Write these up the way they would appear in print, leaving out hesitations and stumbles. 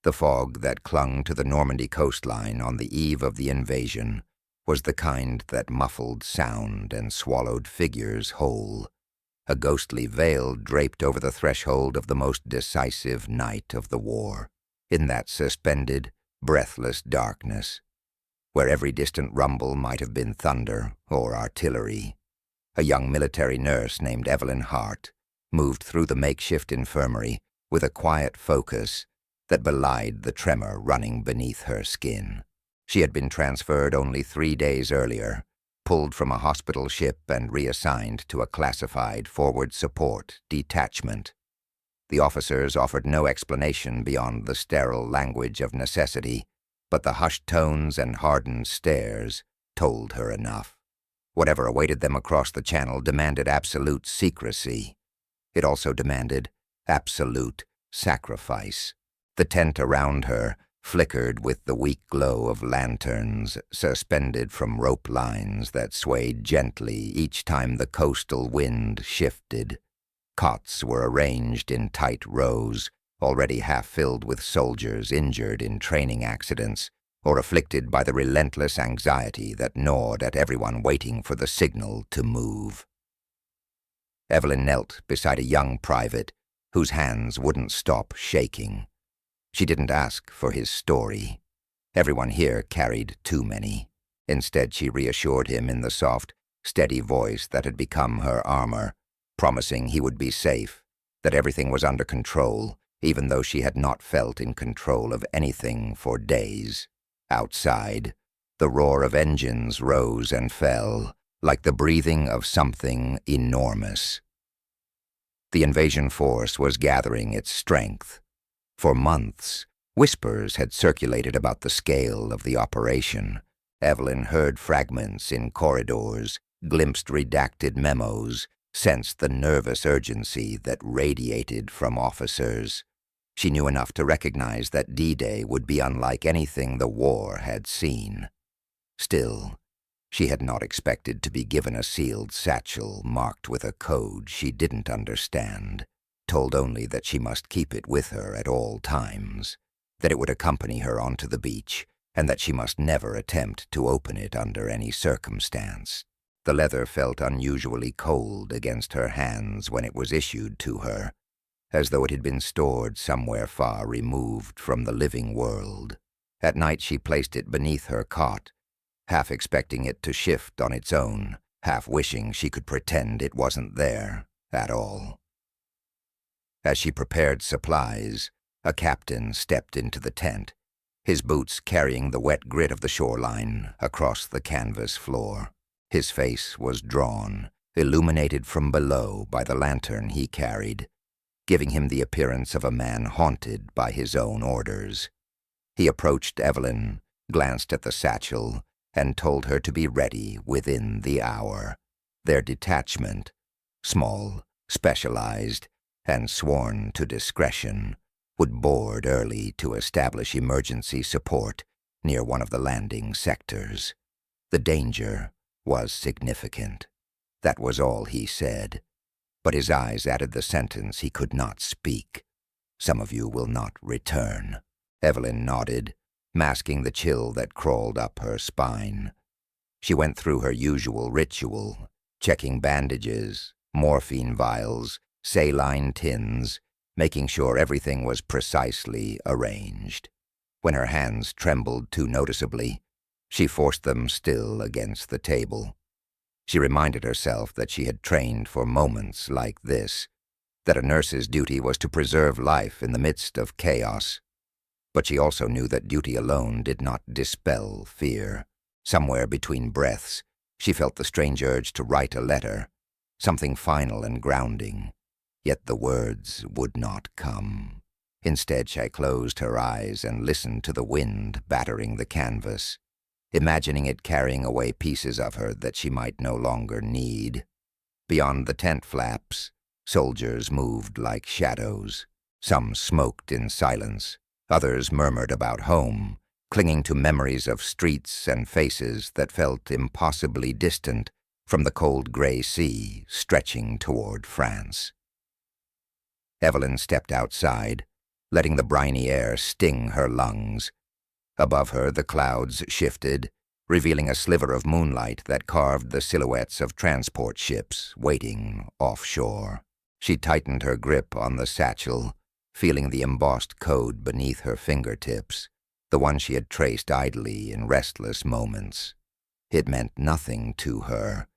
The fog that clung to the Normandy coastline on the eve of the invasion was the kind that muffled sound and swallowed figures whole. A ghostly veil draped over the threshold of the most decisive night of the war, in that suspended, breathless darkness, where every distant rumble might have been thunder or artillery. A young military nurse named Evelyn Hart moved through the makeshift infirmary with a quiet focus that belied the tremor running beneath her skin. She had been transferred only 3 days earlier, pulled from a hospital ship and reassigned to a classified forward support detachment. The officers offered no explanation beyond the sterile language of necessity, but the hushed tones and hardened stares told her enough. Whatever awaited them across the channel demanded absolute secrecy. It also demanded absolute sacrifice. The tent around her flickered with the weak glow of lanterns suspended from rope lines that swayed gently each time the coastal wind shifted. Cots were arranged in tight rows, already half filled with soldiers injured in training accidents or afflicted by the relentless anxiety that gnawed at everyone waiting for the signal to move. Evelyn knelt beside a young private whose hands wouldn't stop shaking. She didn't ask for his story. Everyone here carried too many. Instead, she reassured him in the soft, steady voice that had become her armor, promising he would be safe, that everything was under control, even though she had not felt in control of anything for days. Outside, the roar of engines rose and fell, like the breathing of something enormous. The invasion force was gathering its strength. For months, whispers had circulated about the scale of the operation. Evelyn heard fragments in corridors, glimpsed redacted memos, sensed the nervous urgency that radiated from officers. She knew enough to recognize that D-Day would be unlike anything the war had seen. Still, she had not expected to be given a sealed satchel marked with a code she didn't understand, told only that she must keep it with her at all times, that it would accompany her onto the beach, and that she must never attempt to open it under any circumstance. The leather felt unusually cold against her hands when it was issued to her, as though it had been stored somewhere far removed from the living world. At night she placed it beneath her cot, half expecting it to shift on its own, half wishing she could pretend it wasn't there at all. As she prepared supplies, a captain stepped into the tent, his boots carrying the wet grit of the shoreline across the canvas floor. His face was drawn, illuminated from below by the lantern he carried, giving him the appearance of a man haunted by his own orders. He approached Evelyn, glanced at the satchel, and told her to be ready within the hour. Their detachment, small, specialized, and sworn to discretion, would board early to establish emergency support near one of the landing sectors. The danger was significant. That was all he said, but his eyes added the sentence he could not speak. "Some of you will not return." Evelyn nodded, masking the chill that crawled up her spine. She went through her usual ritual, checking bandages, morphine vials, saline tins, making sure everything was precisely arranged. When her hands trembled too noticeably, she forced them still against the table. She reminded herself that she had trained for moments like this, that a nurse's duty was to preserve life in the midst of chaos. But she also knew that duty alone did not dispel fear. Somewhere between breaths, she felt the strange urge to write a letter, something final and grounding. Yet the words would not come. Instead, she closed her eyes and listened to the wind battering the canvas, imagining it carrying away pieces of her that she might no longer need. Beyond the tent flaps, soldiers moved like shadows. Some smoked in silence, others murmured about home, clinging to memories of streets and faces that felt impossibly distant from the cold gray sea stretching toward France. Evelyn stepped outside, letting the briny air sting her lungs. Above her, the clouds shifted, revealing a sliver of moonlight that carved the silhouettes of transport ships waiting offshore. She tightened her grip on the satchel, feeling the embossed code beneath her fingertips, the one she had traced idly in restless moments. It meant nothing to her,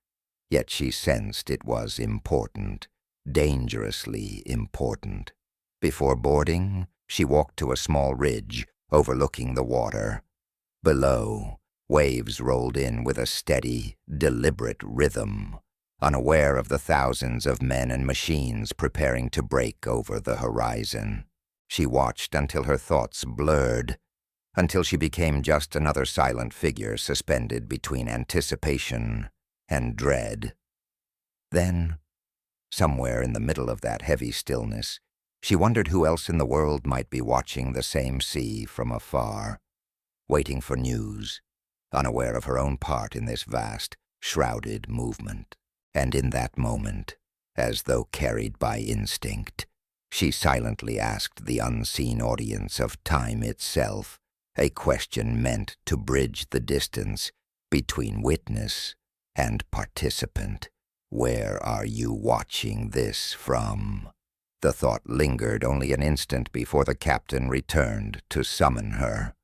yet she sensed it was important, dangerously important. Before boarding, she walked to a small ridge overlooking the water. Below, waves rolled in with a steady, deliberate rhythm, unaware of the thousands of men and machines preparing to break over the horizon. She watched until her thoughts blurred, until she became just another silent figure suspended between anticipation and dread. Then, somewhere in the middle of that heavy stillness, she wondered who else in the world might be watching the same sea from afar, waiting for news, unaware of her own part in this vast, shrouded movement. And in that moment, as though carried by instinct, she silently asked the unseen audience of time itself a question meant to bridge the distance between witness and participant. Where are you watching this from? The thought lingered only an instant before the captain returned to summon her.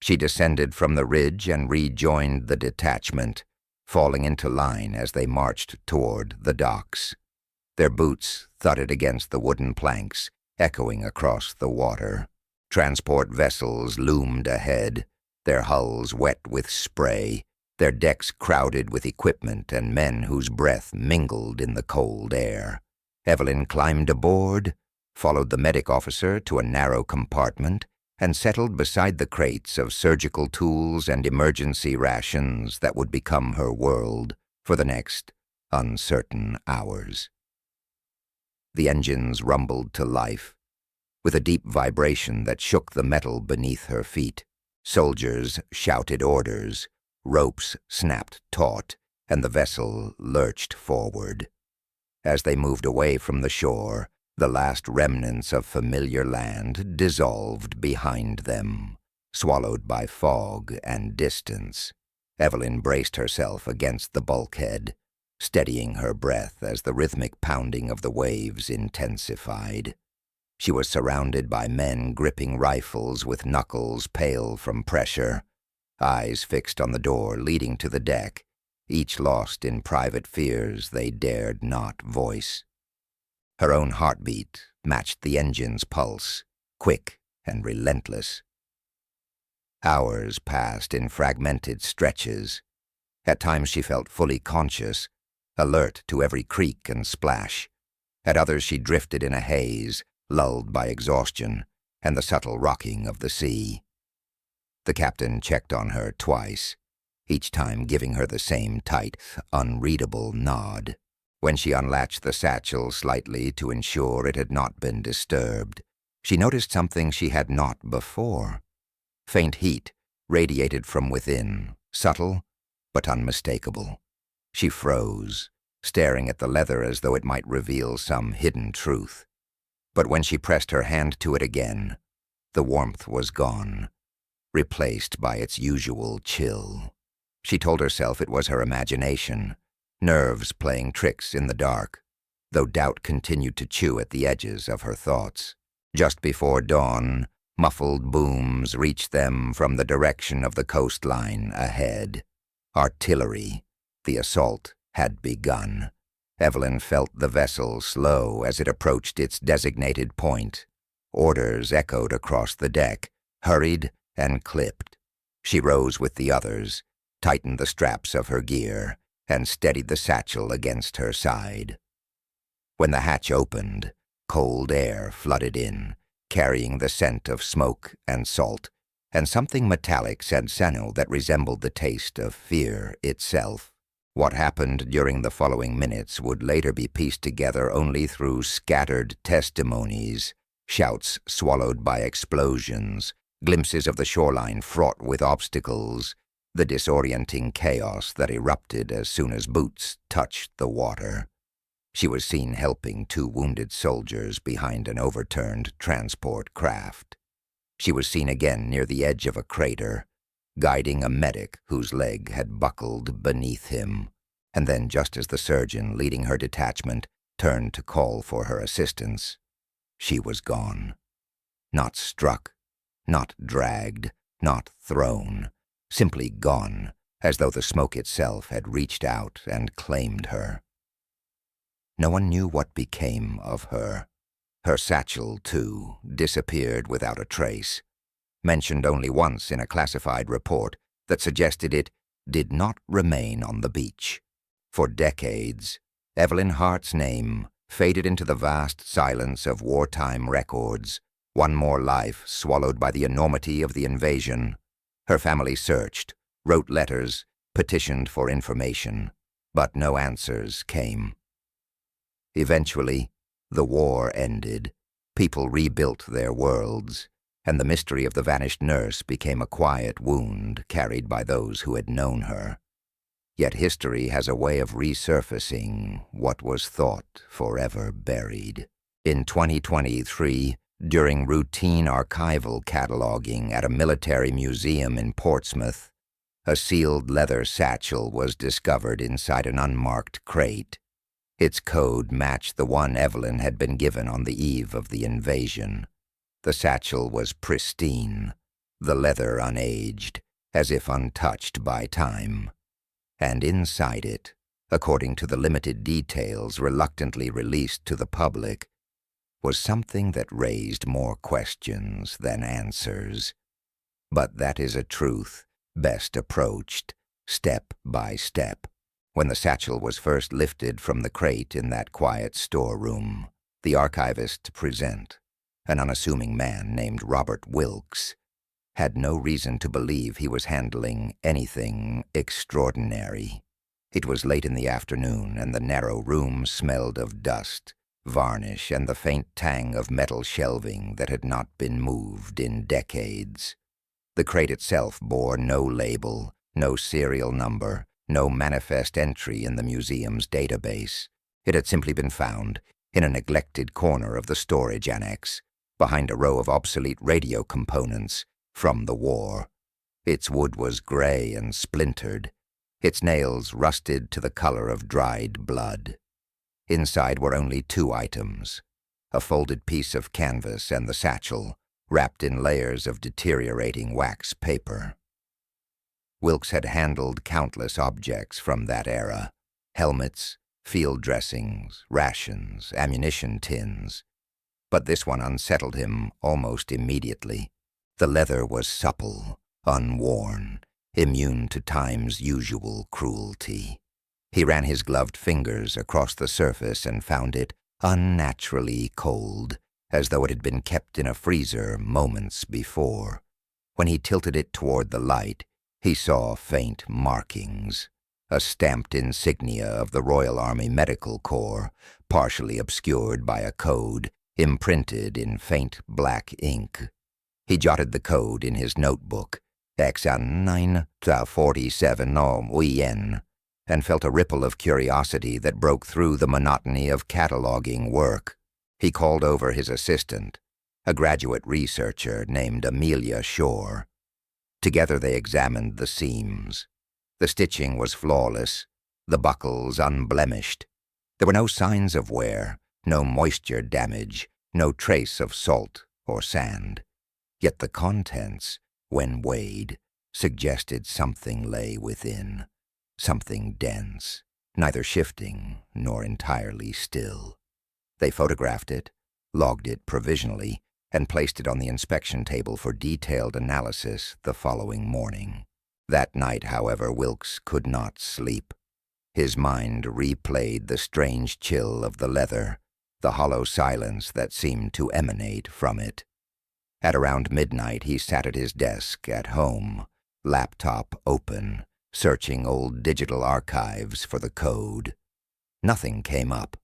She descended from the ridge and rejoined the detachment, falling into line as they marched toward the docks. Their boots thudded against the wooden planks, echoing across the water. Transport vessels loomed ahead, their hulls wet with spray, their decks crowded with equipment and men whose breath mingled in the cold air. Evelyn climbed aboard, followed the medic officer to a narrow compartment, and settled beside the crates of surgical tools and emergency rations that would become her world for the next uncertain hours. The engines rumbled to life, with a deep vibration that shook the metal beneath her feet. Soldiers shouted orders, ropes snapped taut, and the vessel lurched forward. As they moved away from the shore, the last remnants of familiar land dissolved behind them, swallowed by fog and distance. Evelyn braced herself against the bulkhead, steadying her breath as the rhythmic pounding of the waves intensified. She was surrounded by men gripping rifles with knuckles pale from pressure, eyes fixed on the door leading to the deck, each lost in private fears they dared not voice. Her own heartbeat matched the engine's pulse, quick and relentless. Hours passed in fragmented stretches. At times she felt fully conscious, alert to every creak and splash. At others she drifted in a haze, lulled by exhaustion and the subtle rocking of the sea. The captain checked on her twice, each time giving her the same tight, unreadable nod. When she unlatched the satchel slightly to ensure it had not been disturbed, she noticed something she had not before. Faint heat radiated from within, subtle but unmistakable. She froze, staring at the leather as though it might reveal some hidden truth. But when she pressed her hand to it again, the warmth was gone, replaced by its usual chill. She told herself it was her imagination, nerves playing tricks in the dark, though doubt continued to chew at the edges of her thoughts. Just before dawn, muffled booms reached them from the direction of the coastline ahead. Artillery. The assault had begun. Evelyn felt the vessel slow as it approached its designated point. Orders echoed across the deck, hurried and clipped. She rose with the others, tightened the straps of her gear, and steadied the satchel against her side. When the hatch opened, cold air flooded in, carrying the scent of smoke and salt, and something metallic said Sano that resembled the taste of fear itself. What happened during the following minutes would later be pieced together only through scattered testimonies, shouts swallowed by explosions, glimpses of the shoreline fraught with obstacles, the disorienting chaos that erupted as soon as boots touched the water. She was seen helping 2 wounded soldiers behind an overturned transport craft. She was seen again near the edge of a crater, guiding a medic whose leg had buckled beneath him. And then, just as the surgeon leading her detachment turned to call for her assistance, she was gone. Not struck, not dragged, not thrown, simply gone, as though the smoke itself had reached out and claimed her. No one knew what became of her. Her satchel, too, disappeared without a trace, mentioned only once in a classified report that suggested it did not remain on the beach. For decades, Evelyn Hart's name faded into the vast silence of wartime records, one more life swallowed by the enormity of the invasion. Her family searched, wrote letters, petitioned for information, but no answers came. Eventually, the war ended, people rebuilt their worlds, and the mystery of the vanished nurse became a quiet wound carried by those who had known her. Yet history has a way of resurfacing what was thought forever buried. In 2023, during routine archival cataloging at a military museum in Portsmouth, a sealed leather satchel was discovered inside an unmarked crate. Its code matched the one Evelyn had been given on the eve of the invasion. The satchel was pristine, the leather unaged, as if untouched by time. And inside it, according to the limited details reluctantly released to the public, was something that raised more questions than answers. But that is a truth best approached step by step. When the satchel was first lifted from the crate in that quiet storeroom, the archivist present, an unassuming man named Robert Wilkes, had no reason to believe he was handling anything extraordinary. It was late in the afternoon, and the narrow room smelled of dust, varnish, and the faint tang of metal shelving that had not been moved in decades. The crate itself bore no label, no serial number, no manifest entry in the museum's database. It had simply been found in a neglected corner of the storage annex, behind a row of obsolete radio components from the war. Its wood was gray and splintered, its nails rusted to the color of dried blood. Inside were only 2 items, a folded piece of canvas and the satchel, wrapped in layers of deteriorating wax paper. Wilkes had handled countless objects from that era: helmets, field dressings, rations, ammunition tins. But this one unsettled him almost immediately. The leather was supple, unworn, immune to time's usual cruelty. He ran his gloved fingers across the surface and found it unnaturally cold, as though it had been kept in a freezer moments before. When he tilted it toward the light, he saw faint markings, a stamped insignia of the Royal Army Medical Corps, partially obscured by a code imprinted in faint black ink. He jotted the code in his notebook, X947 and felt a ripple of curiosity that broke through the monotony of cataloging work. He called over his assistant, a graduate researcher named Amelia Shore. Together they examined the seams. The stitching was flawless, the buckles unblemished. There were no signs of wear, no moisture damage, no trace of salt or sand. Yet the contents, when weighed, suggested something lay within, something dense, neither shifting nor entirely still. They photographed it, logged it provisionally, and placed it on the inspection table for detailed analysis the following morning. That night, however, Wilkes could not sleep. His mind replayed the strange chill of the leather, the hollow silence that seemed to emanate from it. At around midnight, he sat at his desk at home, laptop open, searching old digital archives for the code. Nothing came up.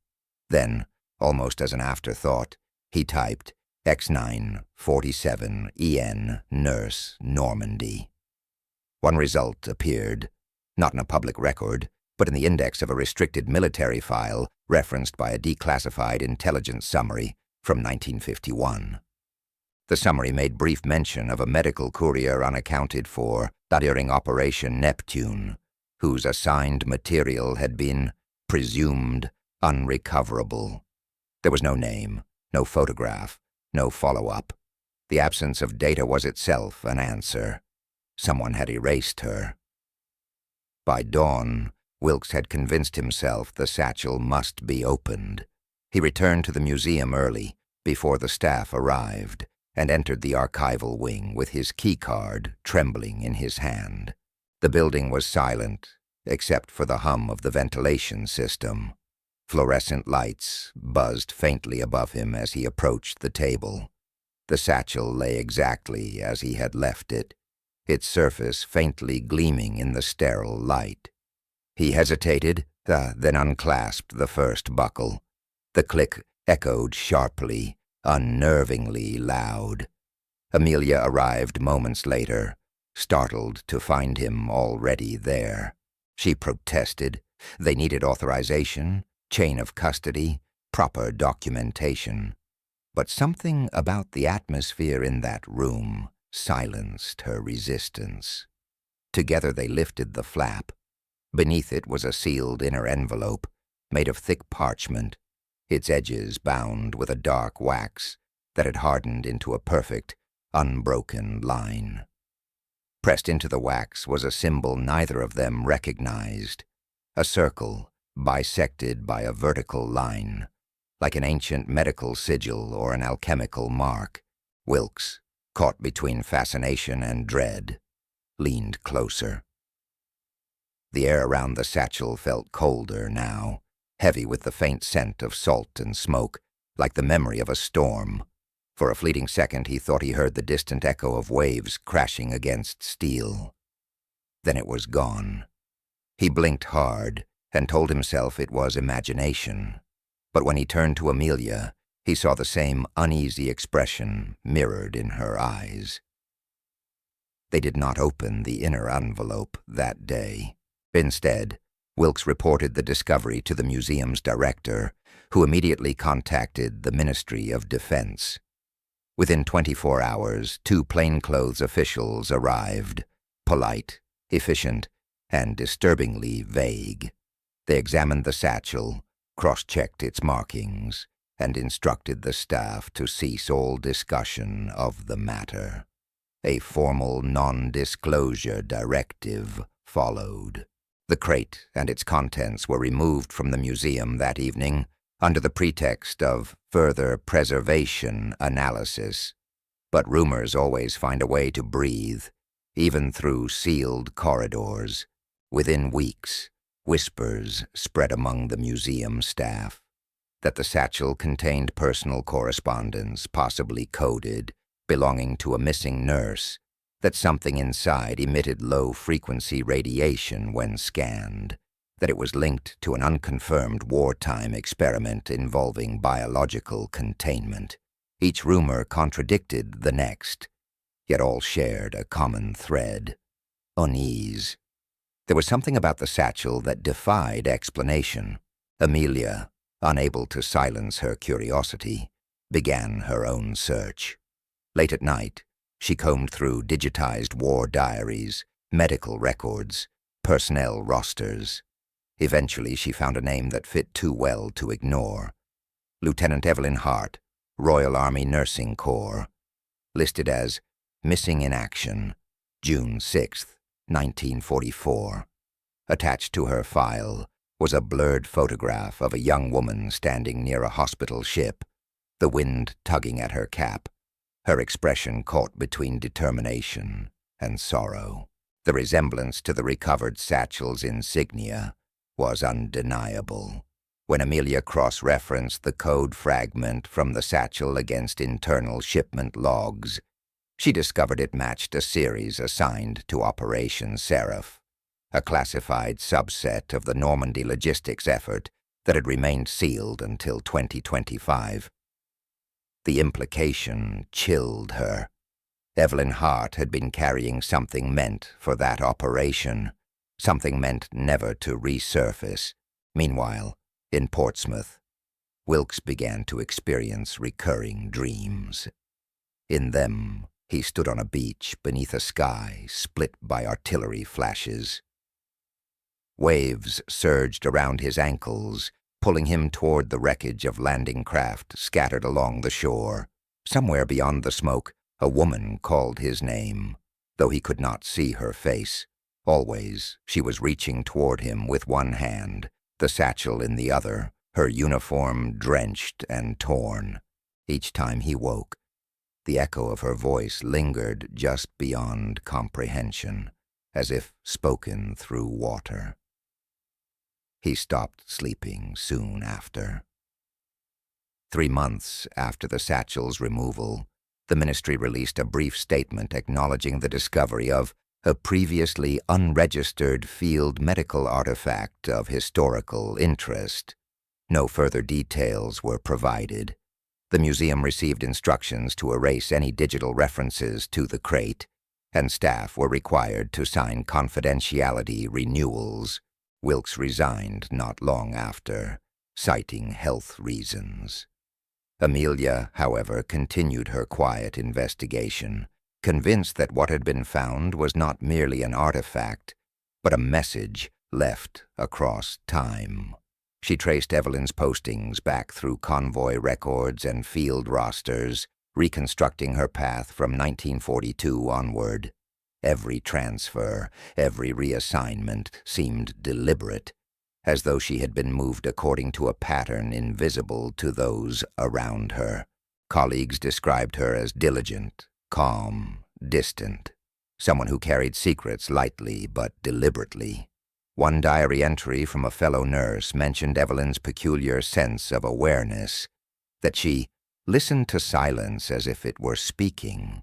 Then, almost as an afterthought, he typed X947 Nurse Normandy. One result appeared, not in a public record, but in the index of a restricted military file referenced by a declassified intelligence summary from 1951. The summary made brief mention of a medical courier unaccounted for during Operation Neptune, whose assigned material had been presumed unrecoverable. There was no name, no photograph, no follow-up. The absence of data was itself an answer. Someone had erased her. By dawn, Wilkes had convinced himself the satchel must be opened. He returned to the museum early, before the staff arrived, and entered the archival wing with his keycard trembling in his hand. The building was silent, except for the hum of the ventilation system. Fluorescent lights buzzed faintly above him as he approached the table. The satchel lay exactly as he had left it, its surface faintly gleaming in the sterile light. He hesitated, then unclasped the first buckle. The click echoed sharply, unnervingly loud. Amelia arrived moments later, startled to find him already there. She protested. They needed authorization, chain of custody, proper documentation. But something about the atmosphere in that room silenced her resistance. Together they lifted the flap. Beneath it was a sealed inner envelope, made of thick parchment, its edges bound with a dark wax that had hardened into a perfect, unbroken line. Pressed into the wax was a symbol neither of them recognized, a circle bisected by a vertical line, like an ancient medical sigil or an alchemical mark. Wilkes, caught between fascination and dread, leaned closer. The air around the satchel felt colder now, heavy with the faint scent of salt and smoke, like the memory of a storm. For a fleeting second he thought he heard the distant echo of waves crashing against steel. Then it was gone. He blinked hard and told himself it was imagination. But when he turned to Amelia, he saw the same uneasy expression mirrored in her eyes. They did not open the inner envelope that day. Instead, Wilkes reported the discovery to the museum's director, who immediately contacted the Ministry of Defense. Within 24 hours, 2 plainclothes officials arrived, polite, efficient, and disturbingly vague. They examined the satchel, cross-checked its markings, and instructed the staff to cease all discussion of the matter. A formal non-disclosure directive followed. The crate and its contents were removed from the museum that evening under the pretext of further preservation analysis. But rumors always find a way to breathe, even through sealed corridors. Within weeks, whispers spread among the museum staff that the satchel contained personal correspondence, possibly coded, belonging to a missing nurse, that something inside emitted low-frequency radiation when scanned, that it was linked to an unconfirmed wartime experiment involving biological containment. Each rumor contradicted the next, yet all shared a common thread: unease. There was something about the satchel that defied explanation. Amelia, unable to silence her curiosity, began her own search. Late at night, she combed through digitized war diaries, medical records, personnel rosters. Eventually, she found a name that fit too well to ignore: Lieutenant Evelyn Hart, Royal Army Nursing Corps, listed as missing in action, June 6, 1944. Attached to her file was a blurred photograph of a young woman standing near a hospital ship, the wind tugging at her cap, her expression caught between determination and sorrow. The resemblance to the recovered satchel's insignia was undeniable. When Amelia cross-referenced the code fragment from the satchel against internal shipment logs, she discovered it matched a series assigned to Operation Seraph, a classified subset of the Normandy logistics effort that had remained sealed until 2025. The implication chilled her. Evelyn Hart had been carrying something meant for that operation, Something meant never to resurface. Meanwhile, in Portsmouth, Wilkes began to experience recurring dreams. In them, he stood on a beach beneath a sky split by artillery flashes. Waves surged around his ankles, pulling him toward the wreckage of landing craft scattered along the shore. Somewhere beyond the smoke, a woman called his name, though he could not see her face. Always, she was reaching toward him with one hand, the satchel in the other, her uniform drenched and torn. Each time he woke, the echo of her voice lingered just beyond comprehension, as if spoken through water. He stopped sleeping soon after. 3 months after the satchel's removal, the ministry released a brief statement acknowledging the discovery of a previously unregistered field medical artifact of historical interest. No further details were provided. The museum received instructions to erase any digital references to the crate, and staff were required to sign confidentiality renewals. Wilkes resigned not long after, citing health reasons. Amelia, however, continued her quiet investigation, convinced that what had been found was not merely an artifact, but a message left across time. She traced Evelyn's postings back through convoy records and field rosters, reconstructing her path from 1942 onward. Every transfer, every reassignment seemed deliberate, as though she had been moved according to a pattern invisible to those around her. Colleagues described her as diligent, calm, distant, someone who carried secrets lightly but deliberately. One diary entry from a fellow nurse mentioned Evelyn's peculiar sense of awareness, that she listened to silence as if it were speaking.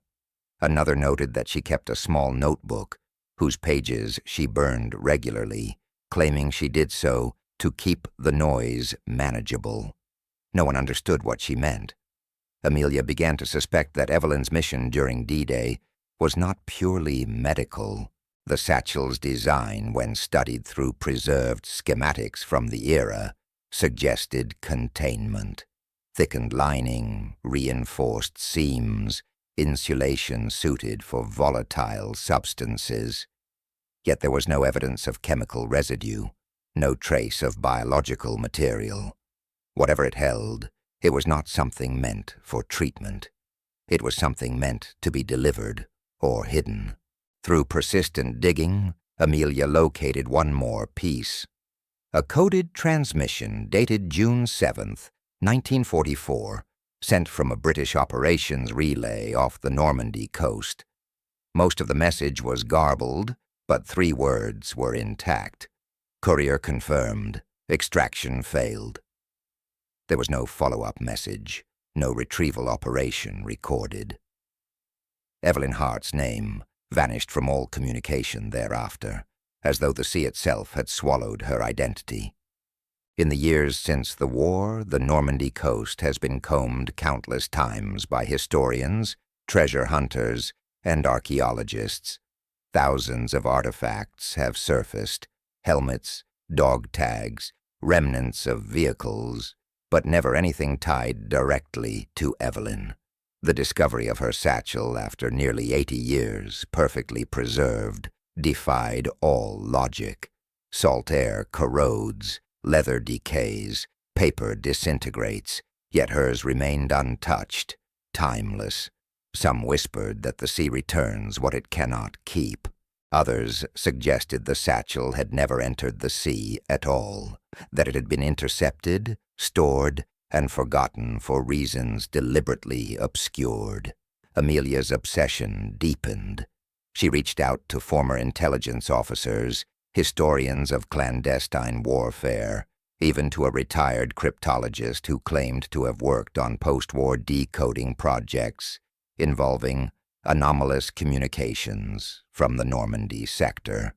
Another noted that she kept a small notebook, whose pages she burned regularly, claiming she did so to keep the noise manageable. No one understood what she meant. Amelia began to suspect that Evelyn's mission during D-Day was not purely medical. The satchel's design, when studied through preserved schematics from the era, suggested containment. Thickened lining, reinforced seams, insulation suited for volatile substances. Yet there was no evidence of chemical residue, no trace of biological material. Whatever it held, it was not something meant for treatment. It was something meant to be delivered or hidden. Through persistent digging, Amelia located one more piece. A coded transmission dated June 7th, 1944, sent from a British operations relay off the Normandy coast. Most of the message was garbled, but 3 words were intact. Courier confirmed. Extraction failed. There was no follow-up message, no retrieval operation recorded. Evelyn Hart's name vanished from all communication thereafter, as though the sea itself had swallowed her identity. In the years since the war, the Normandy coast has been combed countless times by historians, treasure hunters, and archaeologists. Thousands of artifacts have surfaced, helmets, dog tags, remnants of vehicles, but never anything tied directly to Evelyn. The discovery of her satchel after nearly 80 years, perfectly preserved, defied all logic. Salt air corrodes, leather decays, paper disintegrates, yet hers remained untouched, timeless. Some whispered that the sea returns what it cannot keep. Others suggested the satchel had never entered the sea at all, that it had been intercepted, stored, and forgotten for reasons deliberately obscured. Amelia's obsession deepened. She reached out to former intelligence officers, historians of clandestine warfare, even to a retired cryptologist who claimed to have worked on post-war decoding projects involving anomalous communications from the Normandy sector.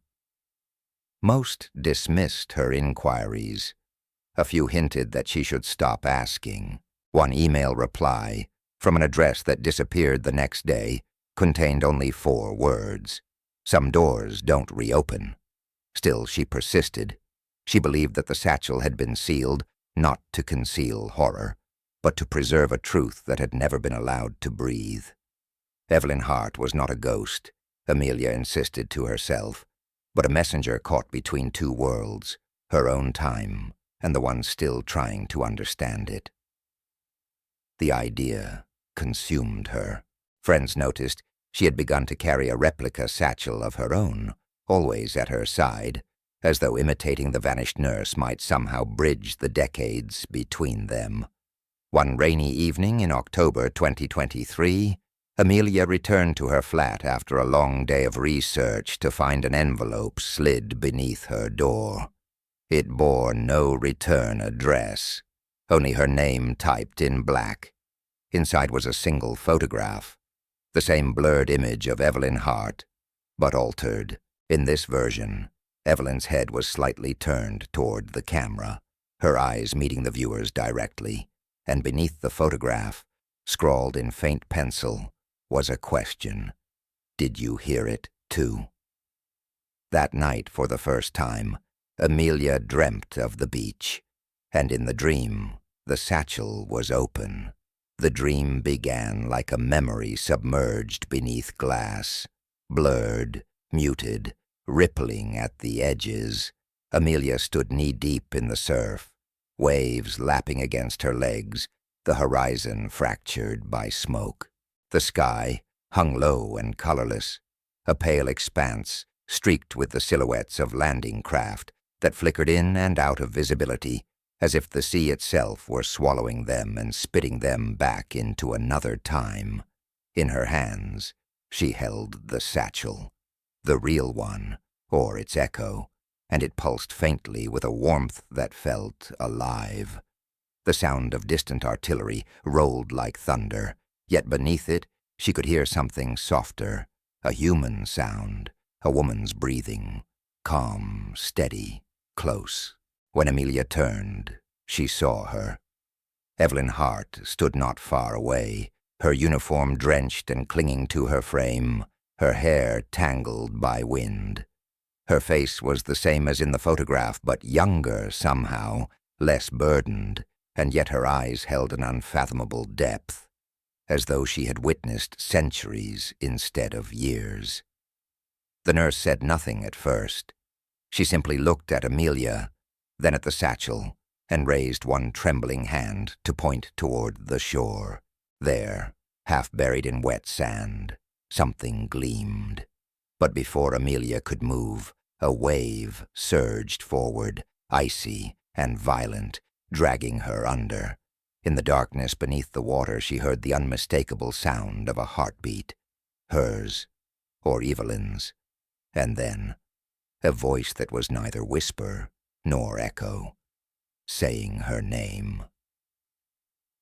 Most dismissed her inquiries. A few hinted that she should stop asking. One email reply, from an address that disappeared the next day, contained only 4 words. Some doors don't reopen. Still, she persisted. She believed that the satchel had been sealed not to conceal horror, but to preserve a truth that had never been allowed to breathe. Evelyn Hart was not a ghost, Amelia insisted to herself, but a messenger caught between two worlds, her own time and the one still trying to understand it. The idea consumed her. Friends noticed she had begun to carry a replica satchel of her own, always at her side, as though imitating the vanished nurse might somehow bridge the decades between them. One rainy evening in October 2023, Amelia returned to her flat after a long day of research to find an envelope slid beneath her door. It bore no return address, only her name typed in black. Inside was a single photograph, the same blurred image of Evelyn Hart, but altered. In this version, Evelyn's head was slightly turned toward the camera, her eyes meeting the viewers directly, and beneath the photograph, scrawled in faint pencil, was a question. Did you hear it, too? That night, for the first time, Amelia dreamt of the beach, and in the dream, the satchel was open. The dream began like a memory submerged beneath glass, blurred, muted, rippling at the edges. Amelia stood knee-deep in the surf, waves lapping against her legs, the horizon fractured by smoke. The sky hung low and colorless, a pale expanse streaked with the silhouettes of landing craft that flickered in and out of visibility, as if the sea itself were swallowing them and spitting them back into another time. In her hands, she held the satchel, the real one, or its echo, and it pulsed faintly with a warmth that felt alive. The sound of distant artillery rolled like thunder, yet beneath it she could hear something softer, a human sound, a woman's breathing, calm, steady, close. When Amelia turned, she saw her. Evelyn Hart stood not far away, her uniform drenched and clinging to her frame, her hair tangled by wind. Her face was the same as in the photograph, but younger somehow, less burdened, and yet her eyes held an unfathomable depth, as though she had witnessed centuries instead of years. The nurse said nothing at first. She simply looked at Amelia, then at the satchel, and raised one trembling hand to point toward the shore. There, half buried in wet sand, something gleamed. But before Amelia could move, a wave surged forward, icy and violent, dragging her under. In the darkness beneath the water she heard the unmistakable sound of a heartbeat, hers or Evelyn's, and then a voice that was neither whisper nor echo, saying her name.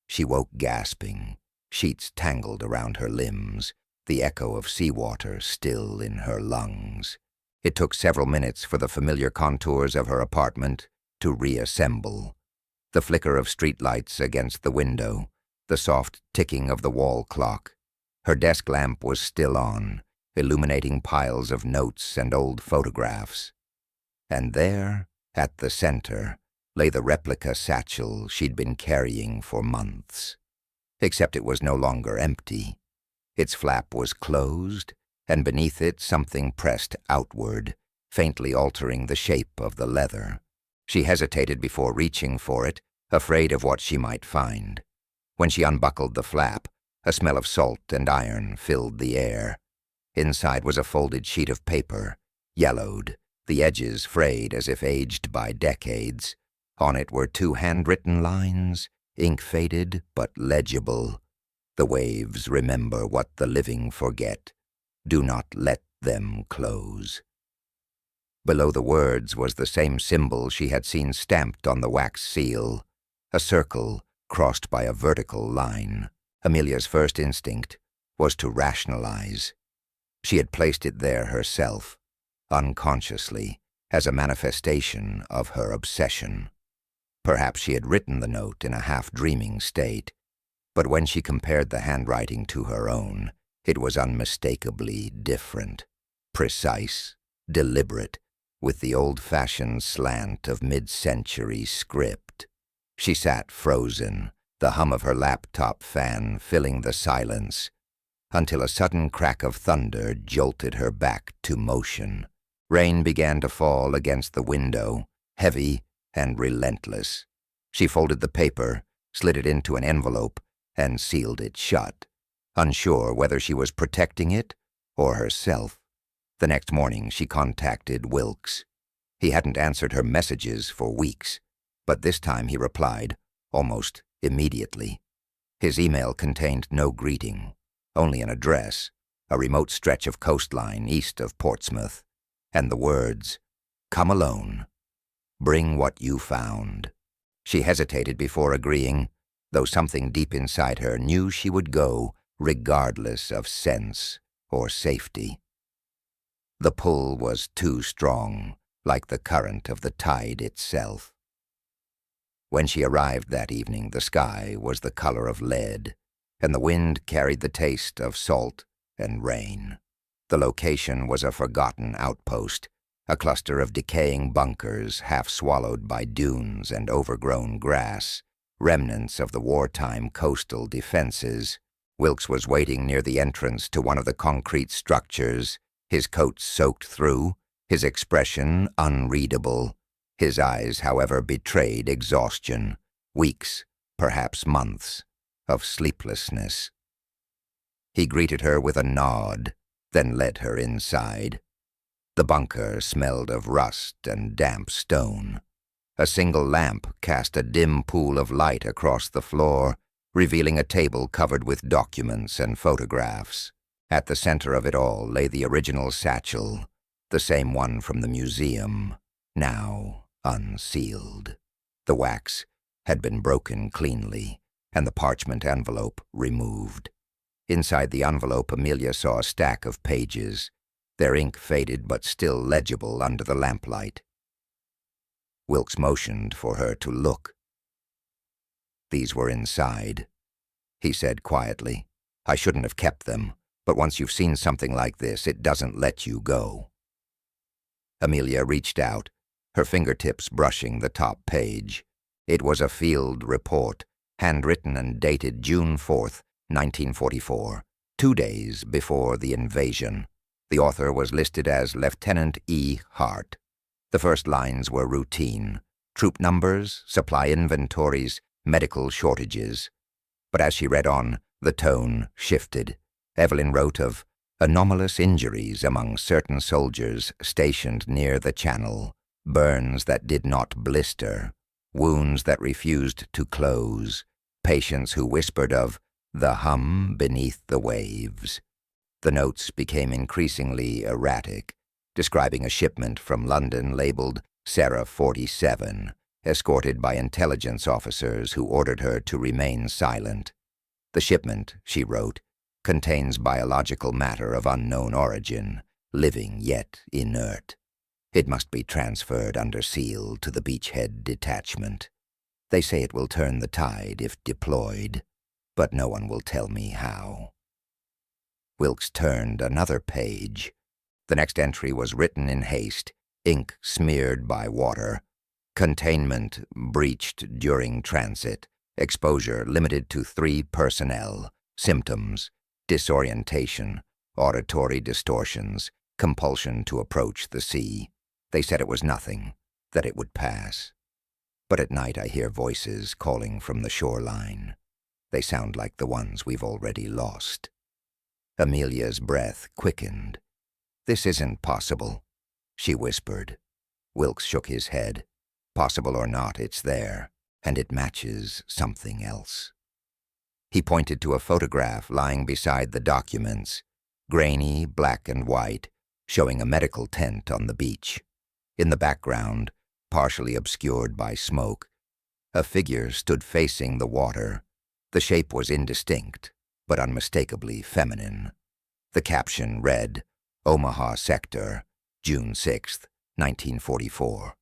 She woke gasping, sheets tangled around her limbs, the echo of seawater still in her lungs. It took several minutes for the familiar contours of her apartment to reassemble. The flicker of streetlights against the window, the soft ticking of the wall clock. Her desk lamp was still on, illuminating piles of notes and old photographs. And there, at the center, lay the replica satchel she'd been carrying for months. Except it was no longer empty. Its flap was closed, and beneath it something pressed outward, faintly altering the shape of the leather. She hesitated before reaching for it, afraid of what she might find. When she unbuckled the flap, a smell of salt and iron filled the air. Inside was a folded sheet of paper, yellowed, the edges frayed as if aged by decades. On it were 2 handwritten lines, ink-faded but legible. The waves remember what the living forget. Do not let them close. Below the words was the same symbol she had seen stamped on the wax seal, a circle crossed by a vertical line. Amelia's first instinct was to rationalize. She had placed it there herself, unconsciously, as a manifestation of her obsession. Perhaps she had written the note in a half-dreaming state, but when she compared the handwriting to her own, it was unmistakably different, precise, deliberate, with the old-fashioned slant of mid-century script. She sat frozen, the hum of her laptop fan filling the silence, until a sudden crack of thunder jolted her back to motion. Rain began to fall against the window, heavy and relentless. She folded the paper, slid it into an envelope, and sealed it shut, unsure whether she was protecting it or herself. The next morning she contacted Wilkes. He hadn't answered her messages for weeks, but this time he replied, almost immediately. His email contained no greeting, only an address, a remote stretch of coastline east of Portsmouth, and the words, "Come alone. Bring what you found." She hesitated before agreeing, though something deep inside her knew she would go regardless of sense or safety. The pull was too strong, like the current of the tide itself. When she arrived that evening, the sky was the color of lead, and the wind carried the taste of salt and rain. The location was a forgotten outpost, a cluster of decaying bunkers half swallowed by dunes and overgrown grass, remnants of the wartime coastal defenses. Wilkes was waiting near the entrance to one of the concrete structures, his coat soaked through, his expression unreadable. His eyes, however, betrayed exhaustion, weeks, perhaps months, of sleeplessness. He greeted her with a nod, then led her inside. The bunker smelled of rust and damp stone. A single lamp cast a dim pool of light across the floor, revealing a table covered with documents and photographs. At the center of it all lay the original satchel, the same one from the museum, now unsealed. The wax had been broken cleanly, and the parchment envelope removed. Inside the envelope, Amelia saw a stack of pages, their ink faded but still legible under the lamplight. Wilkes motioned for her to look. "These were inside," he said quietly. "I shouldn't have kept them, but once you've seen something like this, it doesn't let you go." Amelia reached out, her fingertips brushing the top page. It was a field report, handwritten and dated June 4th, 1944, 2 days before the invasion. The author was listed as Lieutenant E. Hart. The first lines were routine: troop numbers, supply inventories, medical shortages. But as she read on, the tone shifted. Evelyn wrote of anomalous injuries among certain soldiers stationed near the channel, burns that did not blister, wounds that refused to close, patients who whispered of the hum beneath the waves. The notes became increasingly erratic, describing a shipment from London labeled Sarah 47, escorted by intelligence officers who ordered her to remain silent. "The shipment," she wrote, "contains biological matter of unknown origin, living yet inert. It must be transferred under seal to the beachhead detachment. They say it will turn the tide if deployed, but no one will tell me how." Wilkes turned another page. The next entry was written in haste, ink smeared by water. Containment breached during transit. Exposure limited to 3 personnel. Symptoms: disorientation, auditory distortions, compulsion to approach the sea. They said it was nothing, that it would pass. But at night I hear voices calling from the shoreline. They sound like the ones we've already lost. Amelia's breath quickened. "This isn't possible," she whispered. Wilkes shook his head. "Possible or not, it's there, and it matches something else." He pointed to a photograph lying beside the documents, grainy, black and white, showing a medical tent on the beach. In the background, partially obscured by smoke, a figure stood facing the water. The shape was indistinct, but unmistakably feminine. The caption read, "Omaha Sector, June 6th, 1944.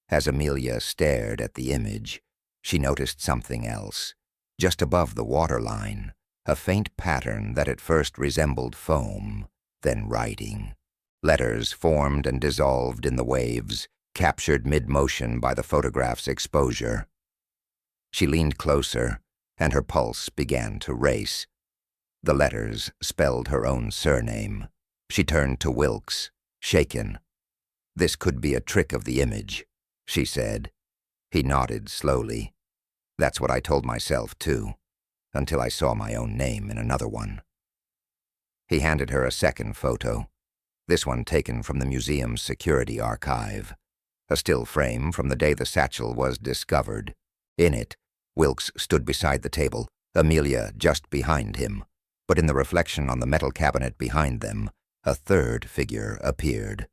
As Amelia stared at the image, she noticed something else. Just above the waterline, a faint pattern that at first resembled foam, then writing. Letters formed and dissolved in the waves, captured mid-motion by the photograph's exposure. She leaned closer, and her pulse began to race. The letters spelled her own surname. She turned to Wilkes, shaken. "This could be a trick of the image," she said. He nodded slowly. "That's what I told myself, too, until I saw my own name in another one." He handed her a second photo, this one taken from the museum's security archive, a still frame from the day the satchel was discovered. In it, Wilkes stood beside the table, Amelia just behind him, but in the reflection on the metal cabinet behind them, a third figure appeared,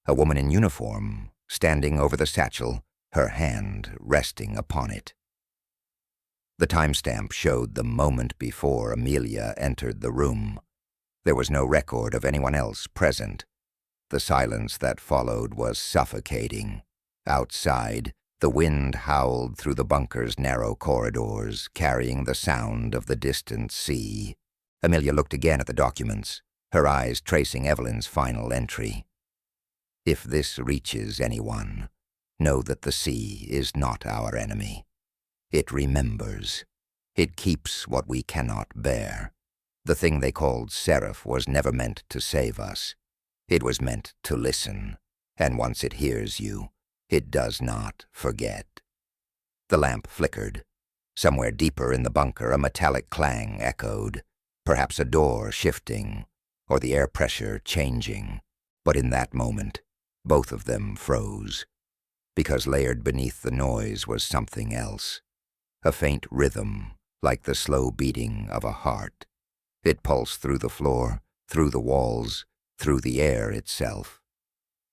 a woman in uniform, standing over the satchel, her hand resting upon it. The timestamp showed the moment before Amelia entered the room. There was no record of anyone else present. The silence that followed was suffocating. Outside, the wind howled through the bunker's narrow corridors, carrying the sound of the distant sea. Amelia looked again at the documents, her eyes tracing Evelyn's final entry. "If this reaches anyone, know that the sea is not our enemy. It remembers. It keeps what we cannot bear. The thing they called Seraph was never meant to save us. It was meant to listen, and once it hears you, it does not forget." The lamp flickered. Somewhere deeper in the bunker, a metallic clang echoed, perhaps a door shifting, or the air pressure changing. But in that moment, both of them froze, because layered beneath the noise was something else, a faint rhythm like the slow beating of a heart. It pulsed through the floor, through the walls, through the air itself.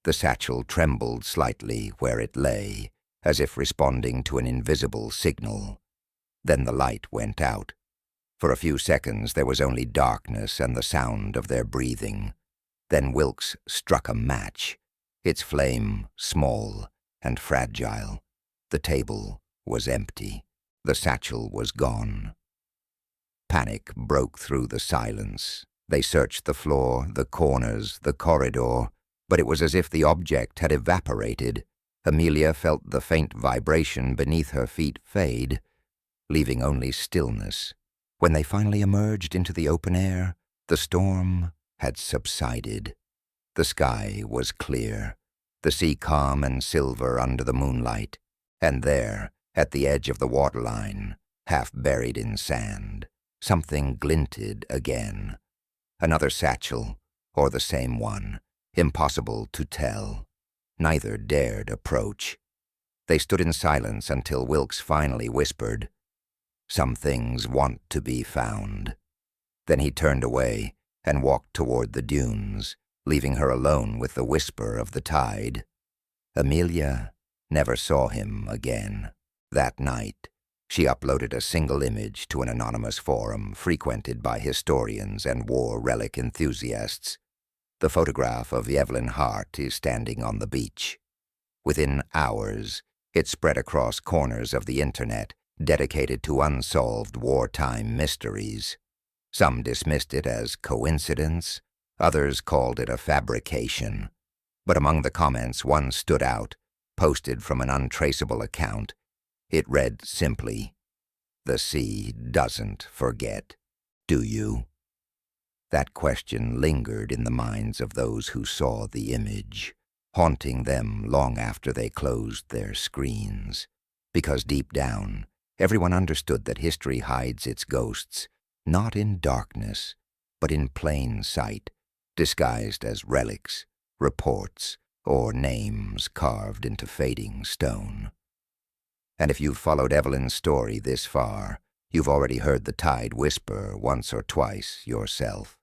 The satchel trembled slightly where it lay, as if responding to an invisible signal. Then the light went out. For a few seconds there was only darkness and the sound of their breathing. Then Wilkes struck a match, its flame small and fragile. The table was empty. The satchel was gone. Panic broke through the silence. They searched the floor, the corners, the corridor, but it was as if the object had evaporated. Amelia felt the faint vibration beneath her feet fade, leaving only stillness. When they finally emerged into the open air, the storm had subsided. The sky was clear, the sea calm and silver under the moonlight, and there, at the edge of the waterline, half buried in sand, something glinted again. Another satchel, or the same one, impossible to tell. Neither dared approach. They stood in silence until Wilkes finally whispered, "Some things want to be found." Then he turned away and walked toward the dunes, leaving her alone with the whisper of the tide. Amelia never saw him again. That night, she uploaded a single image to an anonymous forum frequented by historians and war relic enthusiasts. The photograph of Evelyn Hart is standing on the beach. Within hours, it spread across corners of the internet, dedicated to unsolved wartime mysteries. Some dismissed it as coincidence, others called it a fabrication. But among the comments, one stood out, posted from an untraceable account. It read simply, "The sea doesn't forget, do you?" That question lingered in the minds of those who saw the image, haunting them long after they closed their screens. Because deep down, everyone understood that history hides its ghosts, not in darkness, but in plain sight, disguised as relics, reports, or names carved into fading stone. And if you've followed Evelyn's story this far, you've already heard the tide whisper once or twice yourself.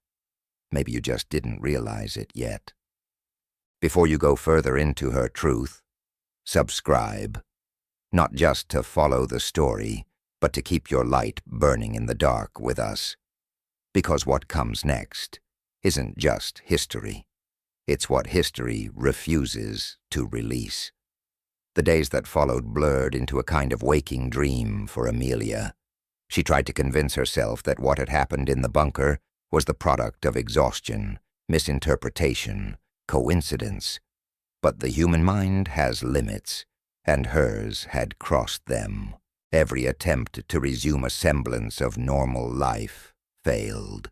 Maybe you just didn't realize it yet. Before you go further into her truth, subscribe. Not just to follow the story, but to keep your light burning in the dark with us. Because what comes next isn't just history. It's what history refuses to release. The days that followed blurred into a kind of waking dream for Amelia. She tried to convince herself that what had happened in the bunker was the product of exhaustion, misinterpretation, coincidence. But the human mind has limits, and hers had crossed them. Every attempt to resume a semblance of normal life failed.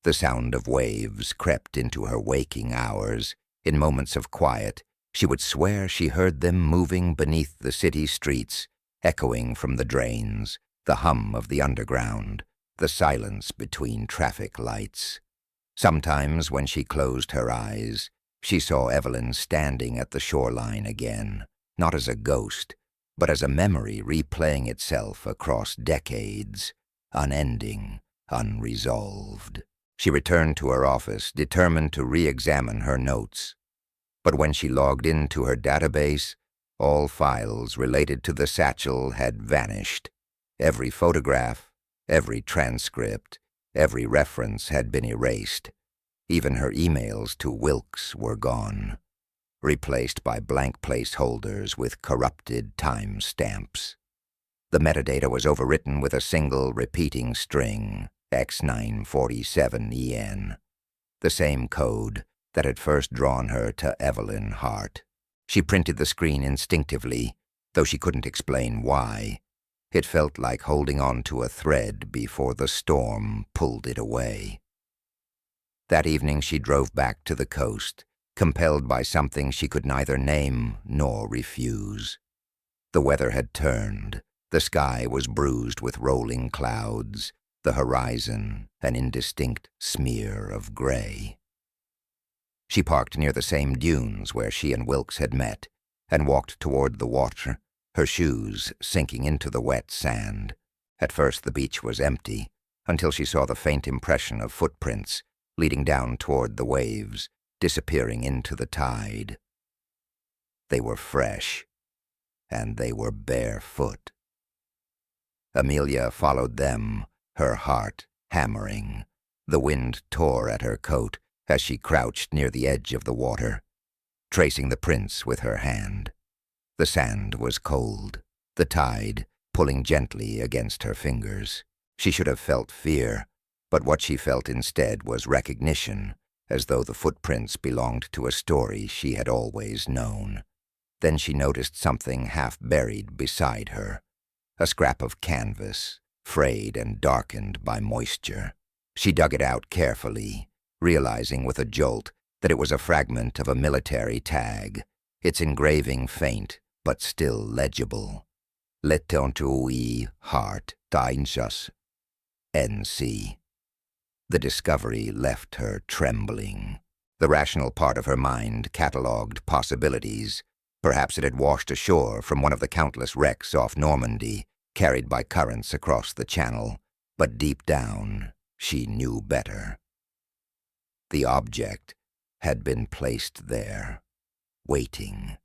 The sound of waves crept into her waking hours. In moments of quiet, she would swear she heard them moving beneath the city streets, echoing from the drains, the hum of the underground, the silence between traffic lights. Sometimes, when she closed her eyes, she saw Evelyn standing at the shoreline again, not as a ghost, but as a memory replaying itself across decades, unending, unresolved. She returned to her office, determined to re-examine her notes. But when she logged into her database, all files related to the satchel had vanished. Every photograph, every transcript, every reference had been erased. Even her emails to Wilkes were gone, replaced by blank placeholders with corrupted time stamps. The metadata was overwritten with a single repeating string, X947EN, the same code that had first drawn her to Evelyn Hart. She printed the screen instinctively, though she couldn't explain why. It felt like holding on to a thread before the storm pulled it away. That evening she drove back to the coast, compelled by something she could neither name nor refuse. The weather had turned. The sky was bruised with rolling clouds, the horizon an indistinct smear of gray. She parked near the same dunes where she and Wilkes had met, and walked toward the water, her shoes sinking into the wet sand. At first the beach was empty, until she saw the faint impression of footprints leading down toward the waves, disappearing into the tide. They were fresh, and they were barefoot. Amelia followed them, her heart hammering. The wind tore at her coat as she crouched near the edge of the water, tracing the prints with her hand. The sand was cold, the tide pulling gently against her fingers. She should have felt fear, but what she felt instead was recognition, as though the footprints belonged to a story she had always known. Then she noticed something half buried beside her, a scrap of canvas, frayed and darkened by moisture. She dug it out carefully, realizing with a jolt that it was a fragment of a military tag, its engraving faint but still legible. L'Étendue Hart Dainjas, NC. The discovery left her trembling. The rational part of her mind catalogued possibilities. Perhaps it had washed ashore from one of the countless wrecks off Normandy, carried by currents across the channel, but deep down, she knew better. The object had been placed there, waiting.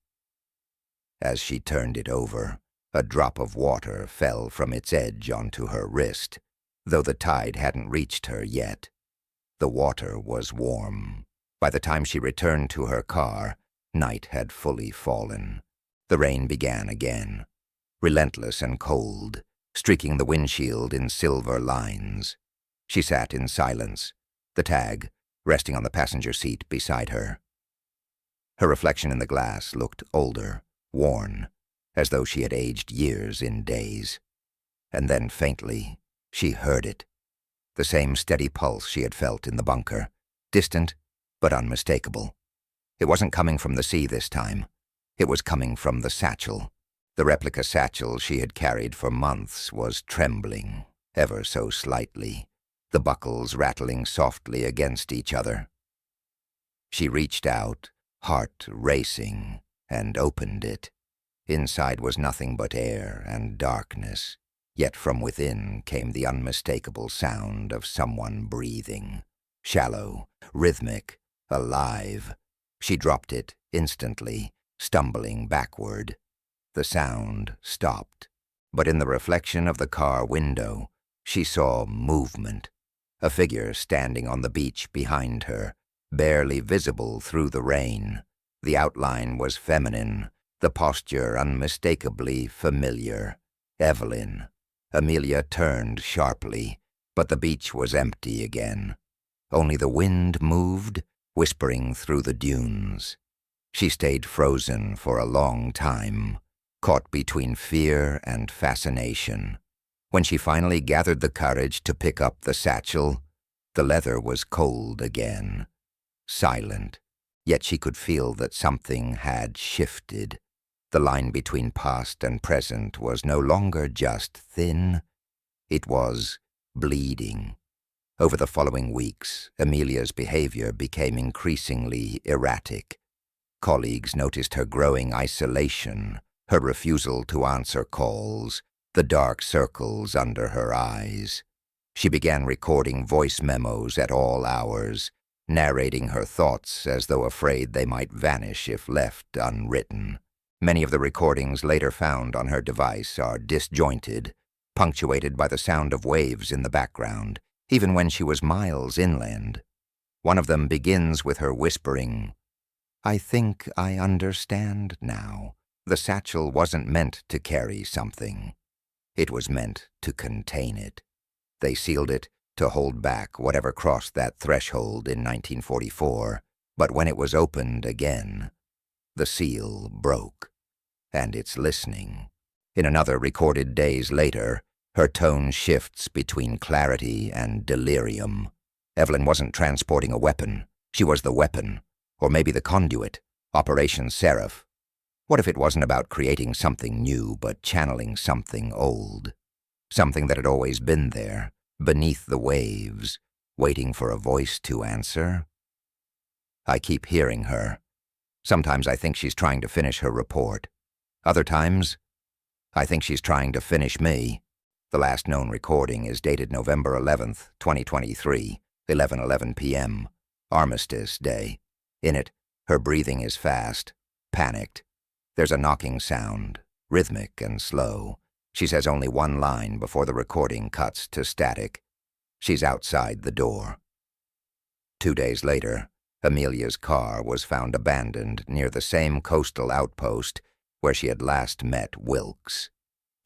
As she turned it over, a drop of water fell from its edge onto her wrist, though the tide hadn't reached her yet. The water was warm. By the time she returned to her car, night had fully fallen. The rain began again, relentless and cold, streaking the windshield in silver lines. She sat in silence, the tag resting on the passenger seat beside her. Her reflection in the glass looked older, worn, as though she had aged years in days. And then faintly, she heard it, the same steady pulse she had felt in the bunker, distant but unmistakable. It wasn't coming from the sea this time. It was coming from the satchel. The replica satchel she had carried for months was trembling, ever so slightly, the buckles rattling softly against each other. She reached out, heart racing, and opened it. Inside was nothing but air and darkness, yet from within came the unmistakable sound of someone breathing, shallow, rhythmic, alive. She dropped it instantly, stumbling backward. The sound stopped, but in the reflection of the car window, she saw movement, a figure standing on the beach behind her, barely visible through the rain. The outline was feminine, the posture unmistakably familiar. Evelyn. Amelia turned sharply, but the beach was empty again. Only the wind moved, whispering through the dunes. She stayed frozen for a long time, caught between fear and fascination. When she finally gathered the courage to pick up the satchel, the leather was cold again, silent, yet she could feel that something had shifted. The line between past and present was no longer just thin, it was bleeding. Over the following weeks, Amelia's behavior became increasingly erratic. Colleagues noticed her growing isolation, her refusal to answer calls, the dark circles under her eyes. She began recording voice memos at all hours, narrating her thoughts as though afraid they might vanish if left unwritten. Many of the recordings later found on her device are disjointed, punctuated by the sound of waves in the background, even when she was miles inland. One of them begins with her whispering, "I think I understand now. The satchel wasn't meant to carry something. It was meant to contain it. They sealed it to hold back whatever crossed that threshold in 1944, but when it was opened again, the seal broke, and it's listening." In another recorded days later, her tone shifts between clarity and delirium. Evelyn wasn't transporting a weapon. She was the weapon, or maybe the conduit, Operation Seraph. What if it wasn't about creating something new, but channeling something old? Something that had always been there, beneath the waves, waiting for a voice to answer? I keep hearing her. Sometimes I think she's trying to finish her report. Other times, I think she's trying to finish me. The last known recording is dated November 11th, 2023, 11:11 p.m., Armistice Day. In it, her breathing is fast, panicked. There's a knocking sound, rhythmic and slow. She says only one line before the recording cuts to static. She's outside the door. 2 days later, Amelia's car was found abandoned near the same coastal outpost where she had last met Wilkes.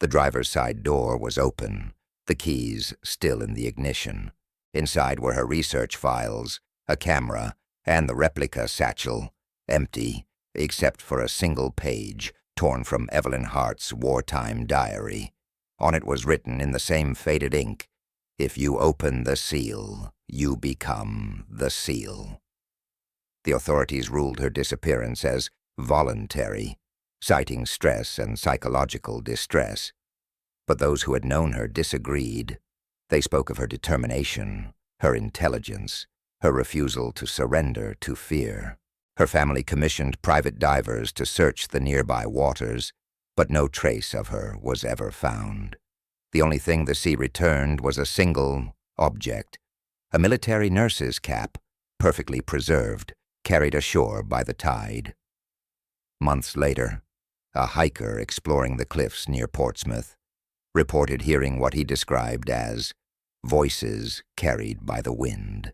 The driver's side door was open, the keys still in the ignition. Inside were her research files, a camera, and the replica satchel, empty, except for a single page torn from Evelyn Hart's wartime diary. On it was written in the same faded ink, "If you open the seal, you become the seal." The authorities ruled her disappearance as voluntary, citing stress and psychological distress. But those who had known her disagreed. They spoke of her determination, her intelligence, her refusal to surrender to fear. Her family commissioned private divers to search the nearby waters, but no trace of her was ever found. The only thing the sea returned was a single object, a military nurse's cap, perfectly preserved, carried ashore by the tide. Months later, a hiker exploring the cliffs near Portsmouth reported hearing what he described as voices carried by the wind.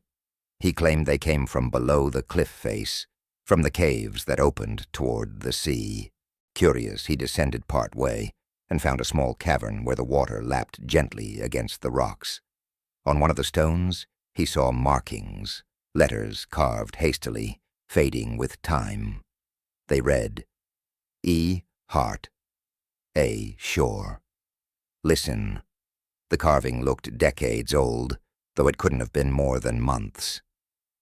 He claimed they came from below the cliff face, from the caves that opened toward the sea. Curious, he descended part way and found a small cavern where the water lapped gently against the rocks. On one of the stones, he saw markings, letters carved hastily, fading with time. They read, E. Hart, A. Shore. Listen. The carving looked decades old, though it couldn't have been more than months.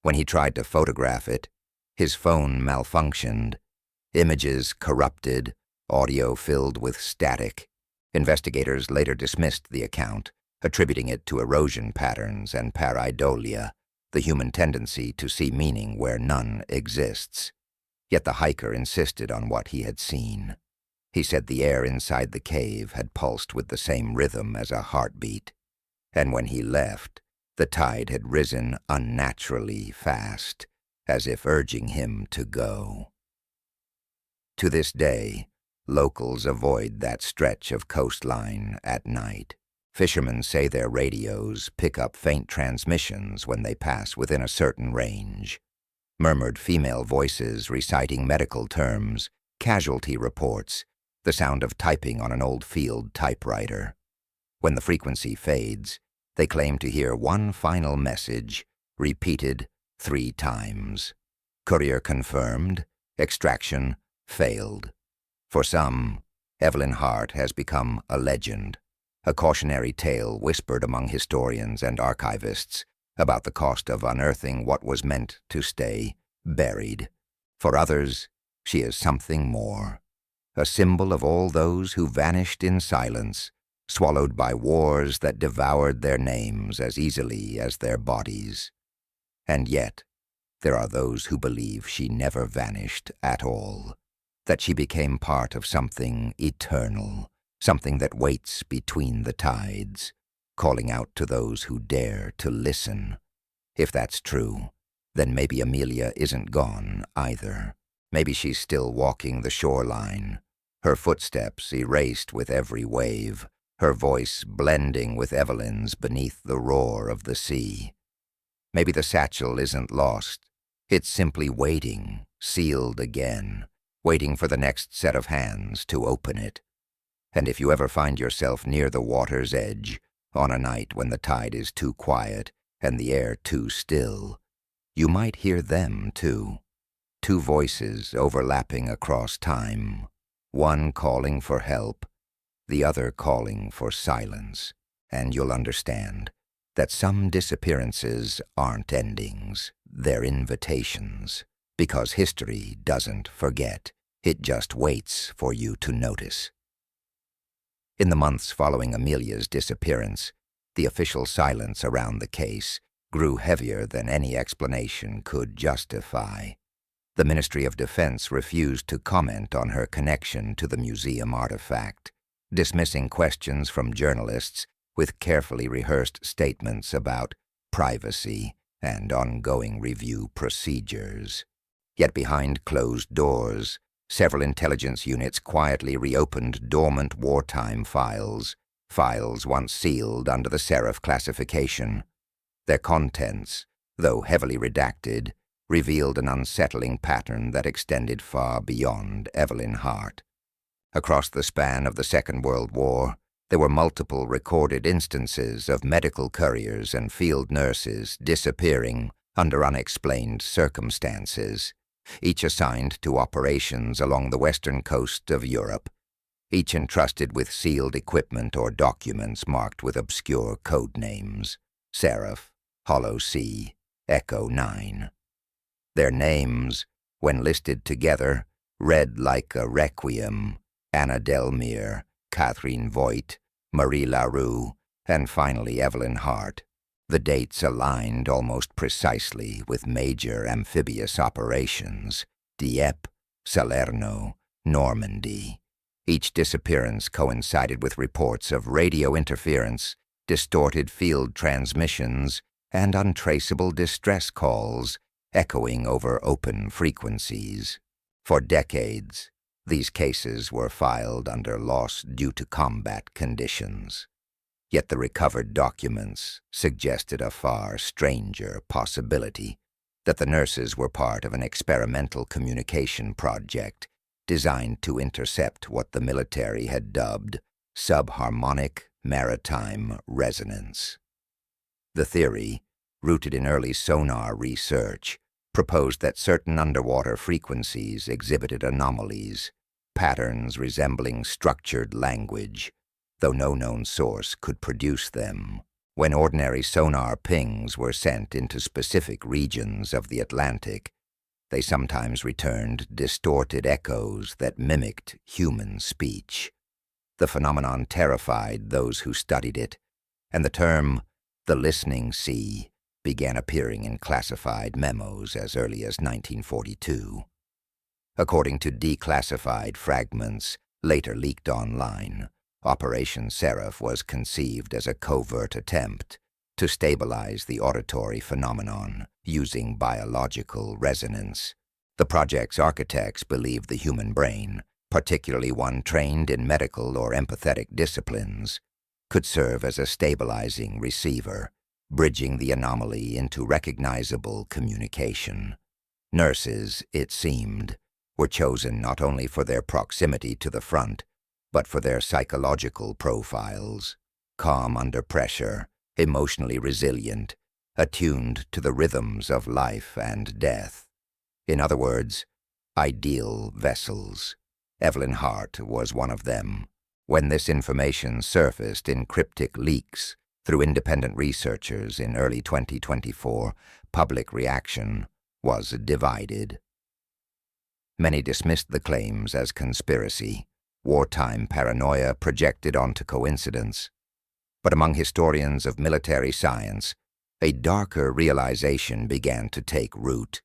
When he tried to photograph it, his phone malfunctioned. Images corrupted, audio filled with static. Investigators later dismissed the account, attributing it to erosion patterns and pareidolia, the human tendency to see meaning where none exists. Yet the hiker insisted on what he had seen. He said the air inside the cave had pulsed with the same rhythm as a heartbeat, and when he left, the tide had risen unnaturally fast, as if urging him to go. To this day, locals avoid that stretch of coastline at night. Fishermen say their radios pick up faint transmissions when they pass within a certain range. Murmured female voices reciting medical terms, casualty reports, the sound of typing on an old field typewriter. When the frequency fades, they claim to hear one final message, repeated 3 times. Courier confirmed, extraction failed. For some, Evelyn Hart has become a legend, a cautionary tale whispered among historians and archivists about the cost of unearthing what was meant to stay buried. For others, she is something more, a symbol of all those who vanished in silence, swallowed by wars that devoured their names as easily as their bodies. And yet, there are those who believe she never vanished at all, that she became part of something eternal, something that waits between the tides, calling out to those who dare to listen. If that's true, then maybe Amelia isn't gone either. Maybe she's still walking the shoreline, her footsteps erased with every wave, her voice blending with Evelyn's beneath the roar of the sea. Maybe the satchel isn't lost. It's simply waiting, sealed again, waiting for the next set of hands to open it. And if you ever find yourself near the water's edge, on a night when the tide is too quiet and the air too still, you might hear them too. Two voices overlapping across time, one calling for help, the other calling for silence. And you'll understand that some disappearances aren't endings, they're invitations, because history doesn't forget, it just waits for you to notice. In the months following Amelia's disappearance, the official silence around the case grew heavier than any explanation could justify. The Ministry of Defense refused to comment on her connection to the museum artifact, dismissing questions from journalists with carefully rehearsed statements about privacy and ongoing review procedures. Yet behind closed doors, several intelligence units quietly reopened dormant wartime files once sealed under the Seraph classification. Their contents, though heavily redacted, revealed an unsettling pattern that extended far beyond Evelyn Hart. Across the span of the Second World War, there were multiple recorded instances of medical couriers and field nurses disappearing under unexplained circumstances, each assigned to operations along the western coast of Europe, each entrusted with sealed equipment or documents marked with obscure code names: Seraph, Hollow Sea, Echo 9. Their names, when listed together, read like a requiem: Anna Delmere, Catherine Voigt, Marie Larue, and finally Evelyn Hart. The dates aligned almost precisely with major amphibious operations: Dieppe, Salerno, Normandy. Each disappearance coincided with reports of radio interference, distorted field transmissions, and untraceable distress calls echoing over open frequencies. For decades, these cases were filed under loss due to combat conditions. Yet the recovered documents suggested a far stranger possibility: that the nurses were part of an experimental communication project designed to intercept what the military had dubbed subharmonic maritime resonance. The theory, rooted in early sonar research, proposed that certain underwater frequencies exhibited anomalies, patterns resembling structured language, though no known source could produce them. When ordinary sonar pings were sent into specific regions of the Atlantic, they sometimes returned distorted echoes that mimicked human speech. The phenomenon terrified those who studied it, and the term "the listening sea" began appearing in classified memos as early as 1942. According to declassified fragments later leaked online, Operation Seraph was conceived as a covert attempt to stabilize the auditory phenomenon using biological resonance. The project's architects believed the human brain, particularly one trained in medical or empathetic disciplines, could serve as a stabilizing receiver, bridging the anomaly into recognizable communication. Nurses, it seemed, were chosen not only for their proximity to the front, but for their psychological profiles: calm under pressure, emotionally resilient, attuned to the rhythms of life and death. In other words, ideal vessels. Evelyn Hart was one of them. When this information surfaced in cryptic leaks through independent researchers in early 2024, public reaction was divided. Many dismissed the claims as conspiracy, wartime paranoia projected onto coincidence. But among historians of military science, a darker realization began to take root.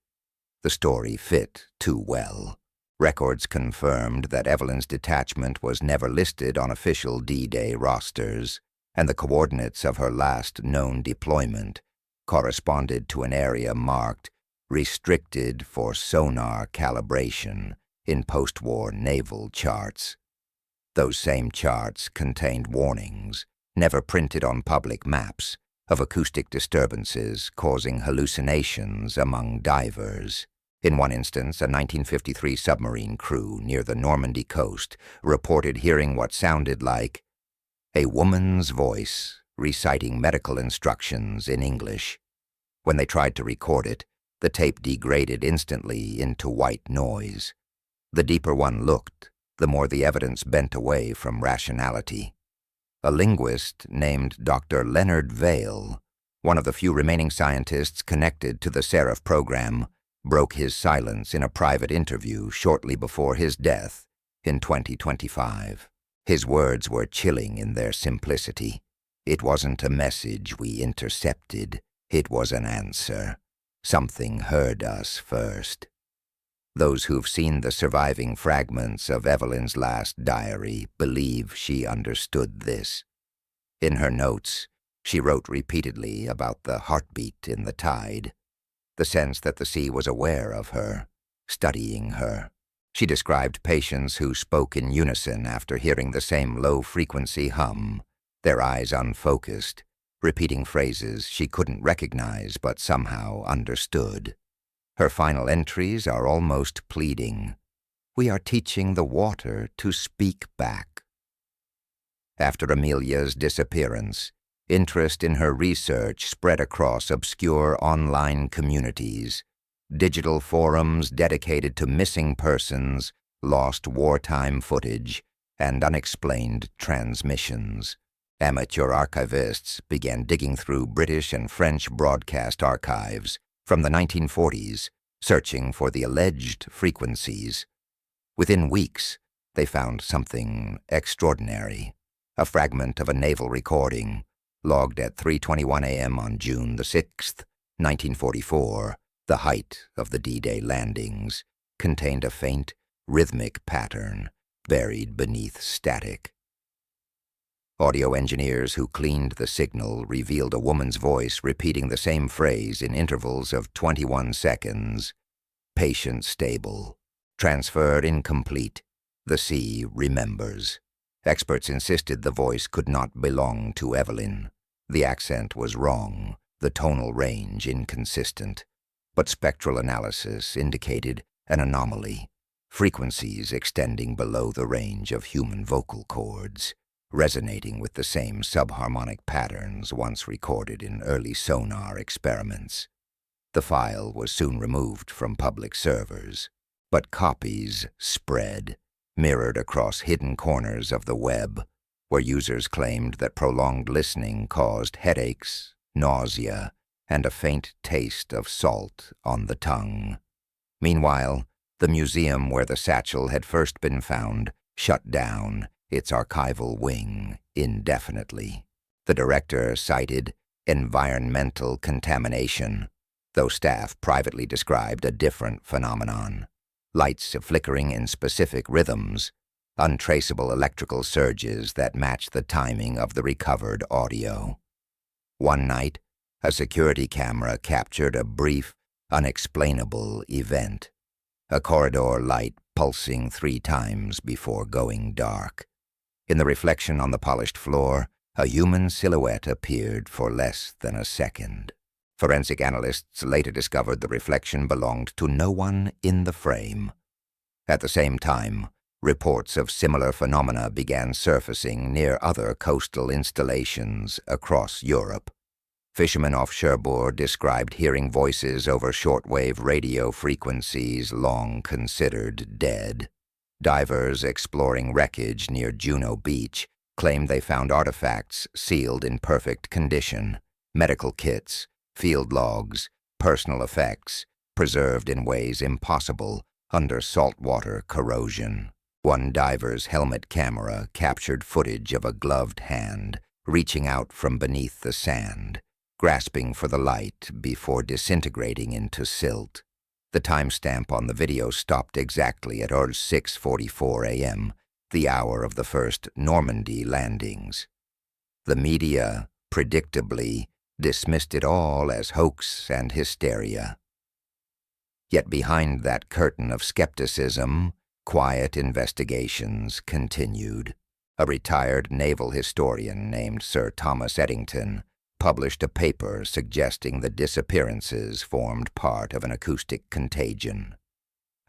The story fit too well. Records confirmed that Evelyn's detachment was never listed on official D-Day rosters, and the coordinates of her last known deployment corresponded to an area marked restricted for sonar calibration in post-war naval charts. Those same charts contained warnings, never printed on public maps, of acoustic disturbances causing hallucinations among divers. In one instance, a 1953 submarine crew near the Normandy coast reported hearing what sounded like a woman's voice reciting medical instructions in English. When they tried to record it, the tape degraded instantly into white noise. The deeper one looked, the more the evidence bent away from rationality. A linguist named Dr. Leonard Vail, one of the few remaining scientists connected to the Seraph program, broke his silence in a private interview shortly before his death in 2025. His words were chilling in their simplicity. It wasn't a message we intercepted, it was an answer. Something heard us first. Those who've seen the surviving fragments of Evelyn's last diary believe she understood this. In her notes, she wrote repeatedly about the heartbeat in the tide, the sense that the sea was aware of her, studying her. She described patients who spoke in unison after hearing the same low-frequency hum, their eyes unfocused, repeating phrases she couldn't recognize but somehow understood. Her final entries are almost pleading. We are teaching the water to speak back. After Amelia's disappearance, interest in her research spread across obscure online communities, digital forums dedicated to missing persons, lost wartime footage, and unexplained transmissions. Amateur archivists began digging through British and French broadcast archives from the 1940s, searching for the alleged frequencies. Within weeks, they found something extraordinary, a fragment of a naval recording, logged at 3:21 a.m. on June the 6th, 1944, the height of the D-Day landings, contained a faint, rhythmic pattern buried beneath static. Audio engineers who cleaned the signal revealed a woman's voice repeating the same phrase in intervals of 21 seconds. Patient stable. Transfer incomplete. The sea remembers. Experts insisted the voice could not belong to Evelyn. The accent was wrong, the tonal range inconsistent. But spectral analysis indicated an anomaly, frequencies extending below the range of human vocal cords, resonating with the same subharmonic patterns once recorded in early sonar experiments. The file was soon removed from public servers, but copies spread, mirrored across hidden corners of the web, where users claimed that prolonged listening caused headaches, nausea, and a faint taste of salt on the tongue. Meanwhile, the museum where the satchel had first been found shut down its archival wing indefinitely. The director cited environmental contamination, though staff privately described a different phenomenon. Lights flickering in specific rhythms, untraceable electrical surges that matched the timing of the recovered audio. One night, a security camera captured a brief, unexplainable event, a corridor light pulsing 3 times before going dark. In the reflection on the polished floor, a human silhouette appeared for less than a second. Forensic analysts later discovered the reflection belonged to no one in the frame. At the same time, reports of similar phenomena began surfacing near other coastal installations across Europe. Fishermen off Cherbourg described hearing voices over shortwave radio frequencies long considered dead. Divers exploring wreckage near Juno Beach claimed they found artifacts sealed in perfect condition, medical kits, field logs, personal effects, preserved in ways impossible under saltwater corrosion. One diver's helmet camera captured footage of a gloved hand reaching out from beneath the sand, grasping for the light before disintegrating into silt. The timestamp on the video stopped exactly at 6:44 a.m., the hour of the first Normandy landings. The media, predictably, dismissed it all as hoax and hysteria. Yet behind that curtain of skepticism, quiet investigations continued. A retired naval historian named Sir Thomas Eddington published a paper suggesting the disappearances formed part of an acoustic contagion,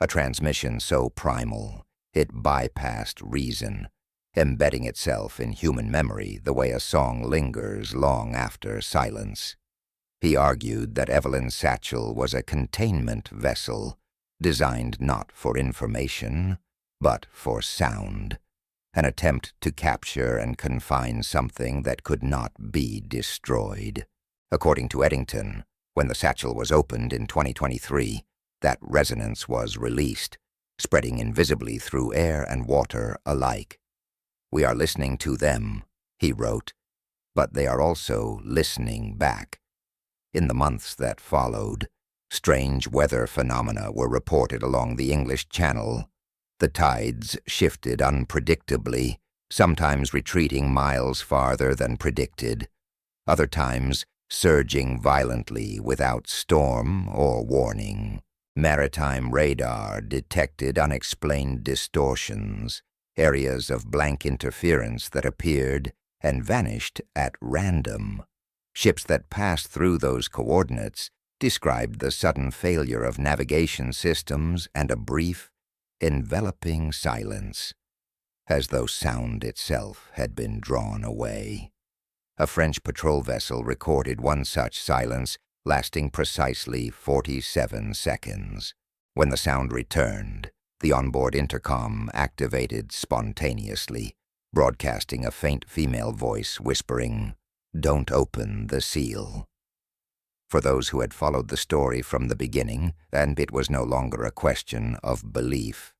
a transmission so primal it bypassed reason, embedding itself in human memory the way a song lingers long after silence. He argued that Evelyn's satchel was a containment vessel designed not for information, but for sound, an attempt to capture and confine something that could not be destroyed. According to Eddington, when the satchel was opened in 2023, that resonance was released, spreading invisibly through air and water alike. "We are listening to them," he wrote, "but they are also listening back." In the months that followed, strange weather phenomena were reported along the English Channel. The tides shifted unpredictably, sometimes retreating miles farther than predicted, other times surging violently without storm or warning. Maritime radar detected unexplained distortions, areas of blank interference that appeared and vanished at random. Ships that passed through those coordinates described the sudden failure of navigation systems and a brief, enveloping silence, as though sound itself had been drawn away. A French patrol vessel recorded one such silence lasting precisely 47 seconds. When the sound returned, the onboard intercom activated spontaneously, broadcasting a faint female voice whispering, "Don't open the seal." For those who had followed the story from the beginning, and it was no longer a question of belief,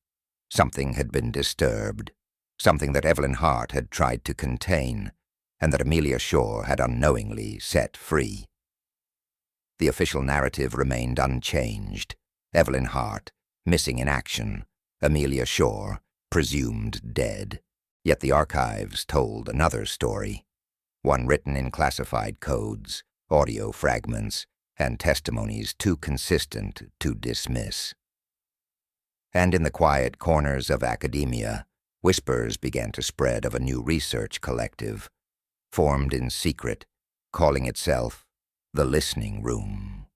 something had been disturbed, something that Evelyn Hart had tried to contain, and that Amelia Shore had unknowingly set free. The official narrative remained unchanged. Evelyn Hart, missing in action, Amelia Shore, presumed dead. Yet the archives told another story, one written in classified codes, audio fragments, and testimonies too consistent to dismiss. And in the quiet corners of academia, whispers began to spread of a new research collective, formed in secret, calling itself the Listening Room.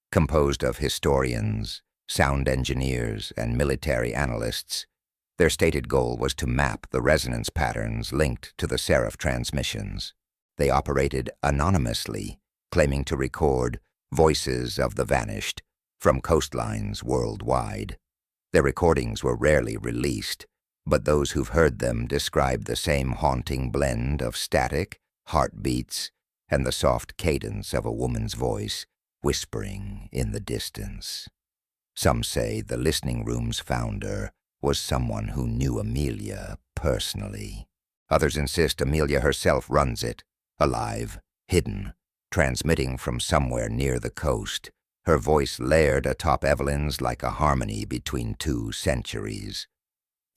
Composed of historians, sound engineers, and military analysts, their stated goal was to map the resonance patterns linked to the Seraph transmissions. They operated anonymously, claiming to record voices of the vanished from coastlines worldwide. Their recordings were rarely released, but those who've heard them describe the same haunting blend of static, heartbeats, and the soft cadence of a woman's voice whispering in the distance. Some say the Listening Room's founder was someone who knew Amelia personally. Others insist Amelia herself runs it, alive, hidden, transmitting from somewhere near the coast, her voice layered atop Evelyn's like a harmony between two centuries.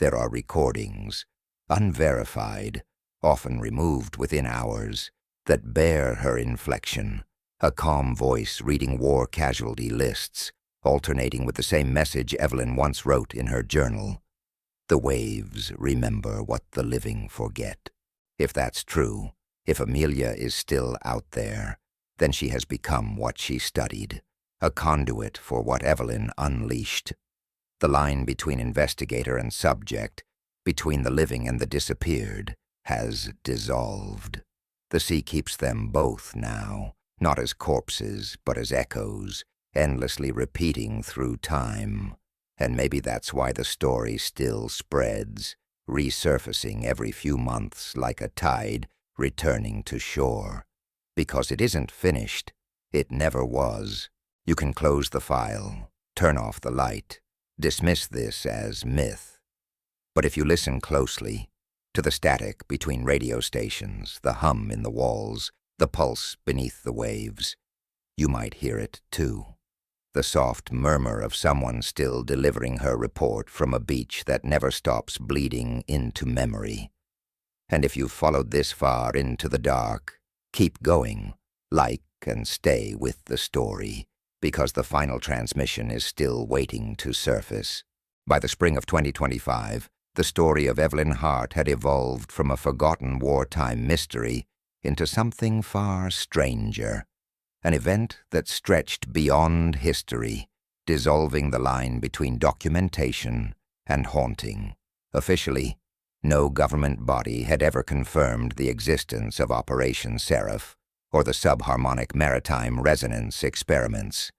There are recordings, unverified, often removed within hours, that bear her inflection, a calm voice reading war casualty lists, alternating with the same message Evelyn once wrote in her journal. "The waves remember what the living forget." If that's true, if Amelia is still out there, then she has become what she studied, a conduit for what Evelyn unleashed. The line between investigator and subject, between the living and the disappeared, has dissolved. The sea keeps them both now, not as corpses, but as echoes, endlessly repeating through time. And maybe that's why the story still spreads, resurfacing every few months like a tide returning to shore. Because it isn't finished. It never was. You can close the file, turn off the light, dismiss this as myth. But if you listen closely, to the static between radio stations, the hum in the walls, the pulse beneath the waves, you might hear it too. The soft murmur of someone still delivering her report from a beach that never stops bleeding into memory. And if you've followed this far into the dark, keep going, like and stay with the story, because the final transmission is still waiting to surface. By the spring of 2025, the story of Evelyn Hart had evolved from a forgotten wartime mystery into something far stranger, an event that stretched beyond history, dissolving the line between documentation and haunting. Officially, no government body had ever confirmed the existence of Operation Seraph or the subharmonic maritime resonance experiments,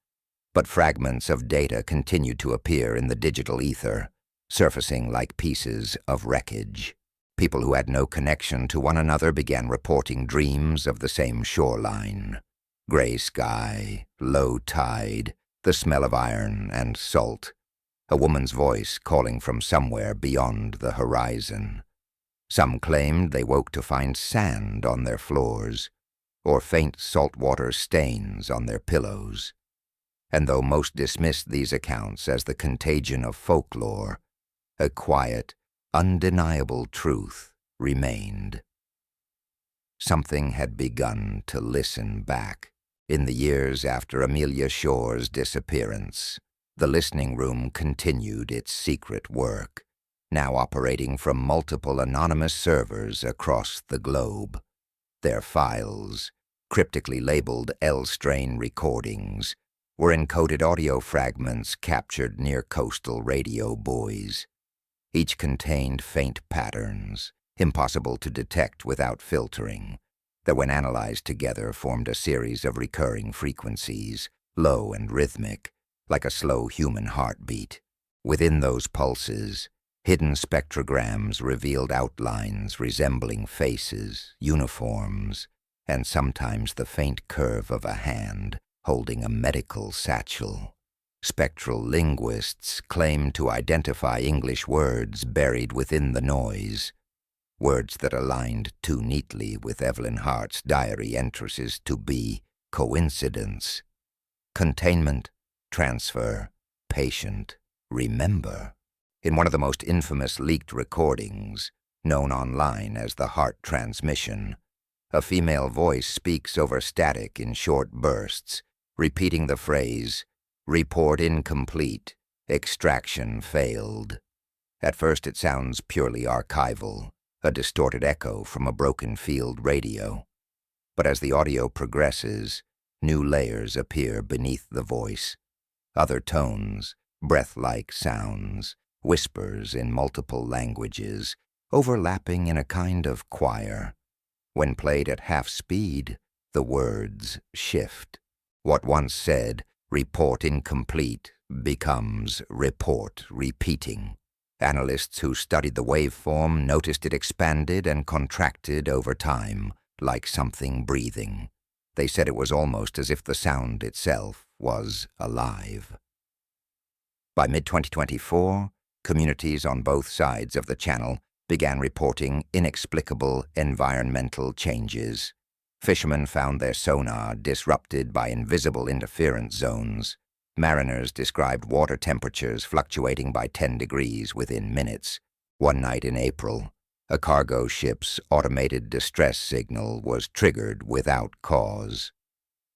but fragments of data continued to appear in the digital ether, surfacing like pieces of wreckage. People who had no connection to one another began reporting dreams of the same shoreline. Gray sky, low tide, the smell of iron and salt, a woman's voice calling from somewhere beyond the horizon. Some claimed they woke to find sand on their floors, or faint saltwater stains on their pillows. And though most dismissed these accounts as the contagion of folklore, a quiet, undeniable truth remained. Something had begun to listen back. In the years after Amelia Shore's disappearance, the listening room continued its secret work, now operating from multiple anonymous servers across the globe. Their files, cryptically labeled L-strain recordings, were encoded audio fragments captured near coastal radio buoys. Each contained faint patterns, impossible to detect without filtering, that when analyzed together formed a series of recurring frequencies, low and rhythmic, like a slow human heartbeat. Within those pulses, hidden spectrograms revealed outlines resembling faces, uniforms, and sometimes the faint curve of a hand holding a medical satchel. Spectral linguists claimed to identify English words buried within the noise, words that aligned too neatly with Evelyn Hart's diary entries to be coincidence. Containment, transfer, patient, remember. In one of the most infamous leaked recordings, known online as the Hart transmission, a female voice speaks over static in short bursts, repeating the phrase, "Report incomplete, extraction failed." At first it sounds purely archival, a distorted echo from a broken field radio. But as the audio progresses, new layers appear beneath the voice. Other tones, breath-like sounds, whispers in multiple languages, overlapping in a kind of choir. When played at half speed, the words shift. What once said, "report incomplete," becomes "report repeating." Analysts who studied the waveform noticed it expanded and contracted over time, like something breathing. They said it was almost as if the sound itself was alive. By mid-2024, communities on both sides of the channel began reporting inexplicable environmental changes. Fishermen found their sonar disrupted by invisible interference zones. Mariners described water temperatures fluctuating by 10 degrees within minutes. One night in April, a cargo ship's automated distress signal was triggered without cause.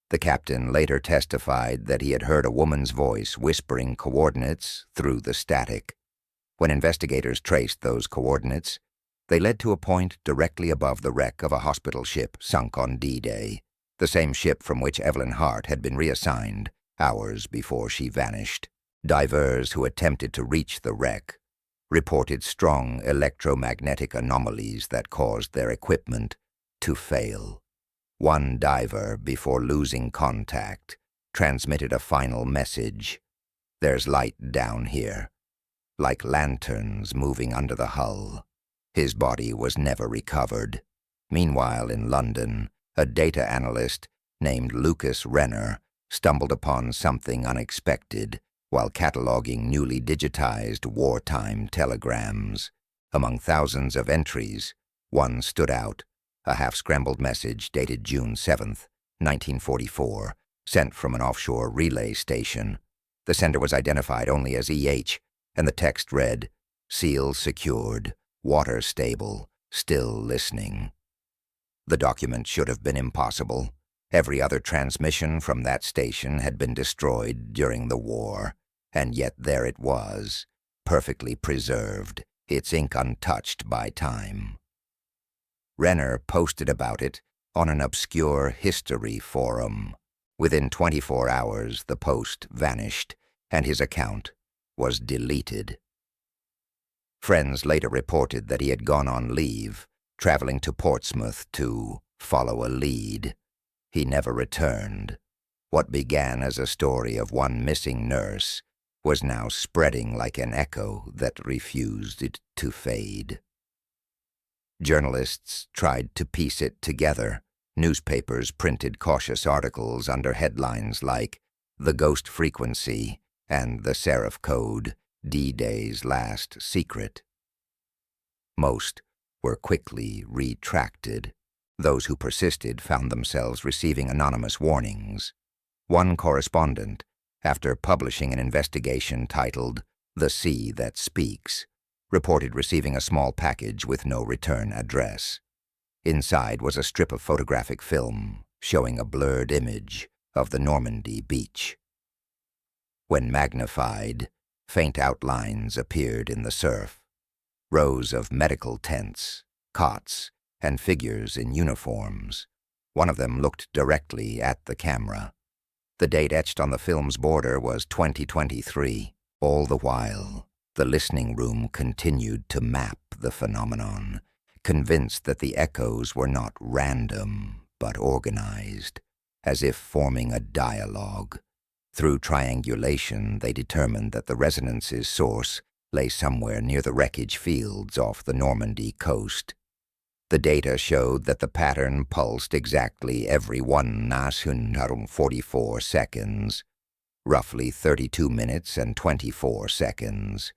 The captain later testified that he had heard a woman's voice whispering coordinates through the static. When investigators traced those coordinates, they led to a point directly above the wreck of a hospital ship sunk on D-Day, the same ship from which Evelyn Hart had been reassigned hours before she vanished. Divers who attempted to reach the wreck reported strong electromagnetic anomalies that caused their equipment to fail. One diver, before losing contact, transmitted a final message. "There's light down here," like lanterns moving under the hull. His body was never recovered. Meanwhile, in London, a data analyst named Lucas Renner stumbled upon something unexpected while cataloging newly digitized wartime telegrams. Among thousands of entries, one stood out, a half-scrambled message dated June 7th, 1944, sent from an offshore relay station. The sender was identified only as EH, and the text read, "Seal secured, water stable, still listening." The document should have been impossible. Every other transmission from that station had been destroyed during the war, and yet there it was, perfectly preserved, its ink untouched by time. Renner posted about it on an obscure history forum. Within 24 hours, the post vanished, and his account was deleted. Friends later reported that he had gone on leave, traveling to Portsmouth to follow a lead. He never returned. What began as a story of one missing nurse was now spreading like an echo that refused to fade. Journalists tried to piece it together. Newspapers printed cautious articles under headlines like "The Ghost Frequency" and "The Seraph Code, D-Day's Last Secret." Most were quickly retracted. Those who persisted found themselves receiving anonymous warnings. One correspondent, after publishing an investigation titled "The Sea That Speaks," reported receiving a small package with no return address. Inside was a strip of photographic film showing a blurred image of the Normandy beach. When magnified, faint outlines appeared in the surf. Rows of medical tents, cots, and figures in uniforms. One of them looked directly at the camera. The date etched on the film's border was 2023. All the while, the listening room continued to map the phenomenon, convinced that the echoes were not random, but organized, as if forming a dialogue. Through triangulation, they determined that the resonance's source lay somewhere near the wreckage fields off the Normandy coast. The data showed that the pattern pulsed exactly every 144 seconds, roughly 32 minutes and 24 seconds.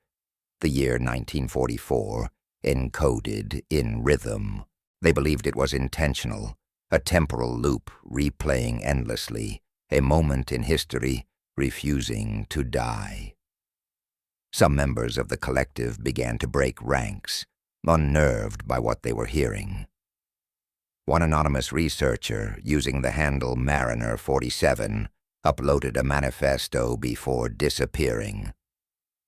The year 1944, encoded in rhythm. They believed it was intentional, a temporal loop replaying endlessly, a moment in history refusing to die. Some members of the collective began to break ranks, unnerved by what they were hearing. One anonymous researcher, using the handle Mariner47, uploaded a manifesto before disappearing.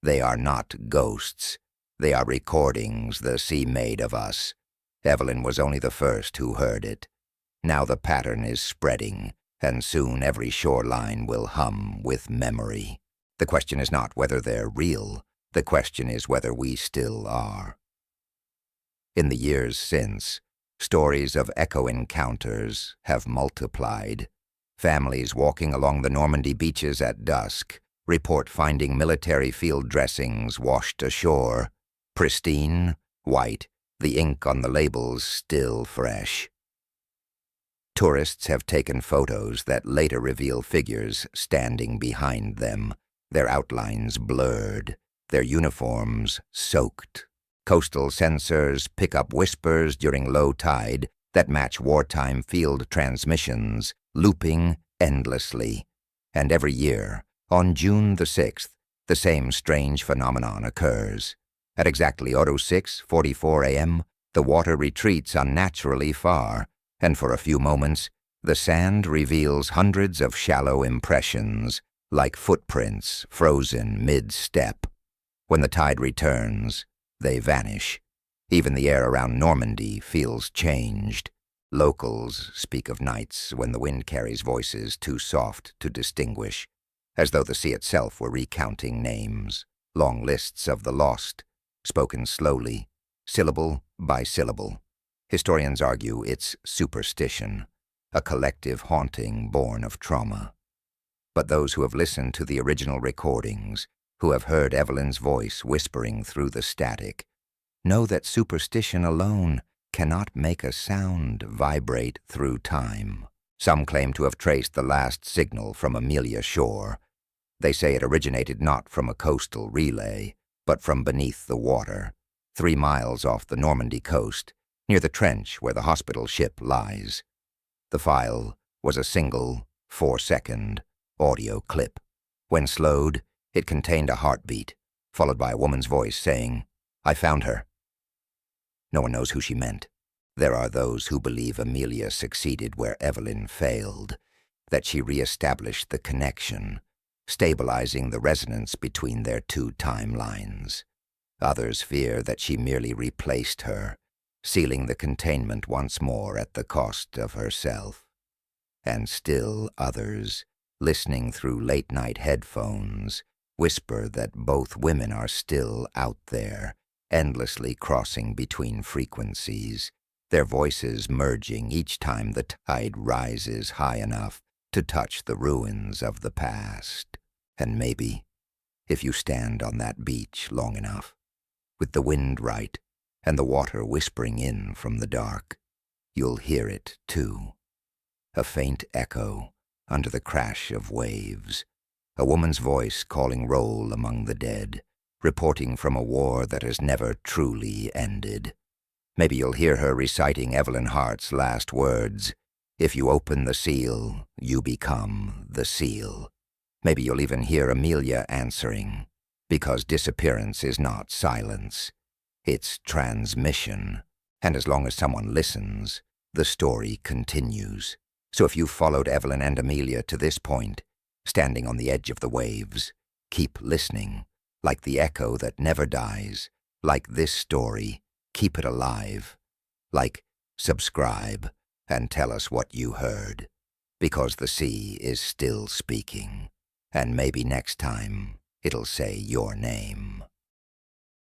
"They are not ghosts. They are recordings the sea made of us. Evelyn was only the first who heard it. Now the pattern is spreading, and soon every shoreline will hum with memory. The question is not whether they're real. The question is whether we still are." In the years since, stories of echo encounters have multiplied. Families walking along the Normandy beaches at dusk report finding military field dressings washed ashore, pristine, white, the ink on the labels still fresh. Tourists have taken photos that later reveal figures standing behind them, their outlines blurred, their uniforms soaked. Coastal sensors pick up whispers during low tide that match wartime field transmissions, looping endlessly. And every year, on June the 6th, the same strange phenomenon occurs. At exactly 06:44 a.m., the water retreats unnaturally far, and for a few moments, the sand reveals hundreds of shallow impressions, like footprints frozen mid-step. When the tide returns, they vanish. Even the air around Normandy feels changed. Locals speak of nights when the wind carries voices too soft to distinguish, as though the sea itself were recounting names, long lists of the lost, spoken slowly, syllable by syllable. Historians argue it's superstition, a collective haunting born of trauma. But those who have listened to the original recordings, who have heard Evelyn's voice whispering through the static, know that superstition alone cannot make a sound vibrate through time. Some claim to have traced the last signal from Amelia Shore. They say it originated not from a coastal relay, but from beneath the water, 3 miles off the Normandy coast, near the trench where the hospital ship lies. The file was a single, 4-second audio clip. When slowed, it contained a heartbeat, followed by a woman's voice saying, "I found her." No one knows who she meant. There are those who believe Amelia succeeded where Evelyn failed, that she re-established the connection, stabilizing the resonance between their 2 timelines. Others fear that she merely replaced her, sealing the containment once more at the cost of herself. And still others, listening through late-night headphones, whisper that both women are still out there, endlessly crossing between frequencies, their voices merging each time the tide rises high enough to touch the ruins of the past. And maybe, if you stand on that beach long enough, with the wind right and the water whispering in from the dark, you'll hear it too. A faint echo under the crash of waves, a woman's voice calling roll among the dead, reporting from a war that has never truly ended. Maybe you'll hear her reciting Evelyn Hart's last words, "If you open the seal, you become the seal." Maybe you'll even hear Amelia answering, because disappearance is not silence, it's transmission. And as long as someone listens, the story continues. So if you've followed Evelyn and Amelia to this point, standing on the edge of the waves, keep listening, like the echo that never dies, like this story, keep it alive, like subscribe and tell us what you heard, because the sea is still speaking, and maybe next time it'll say your name.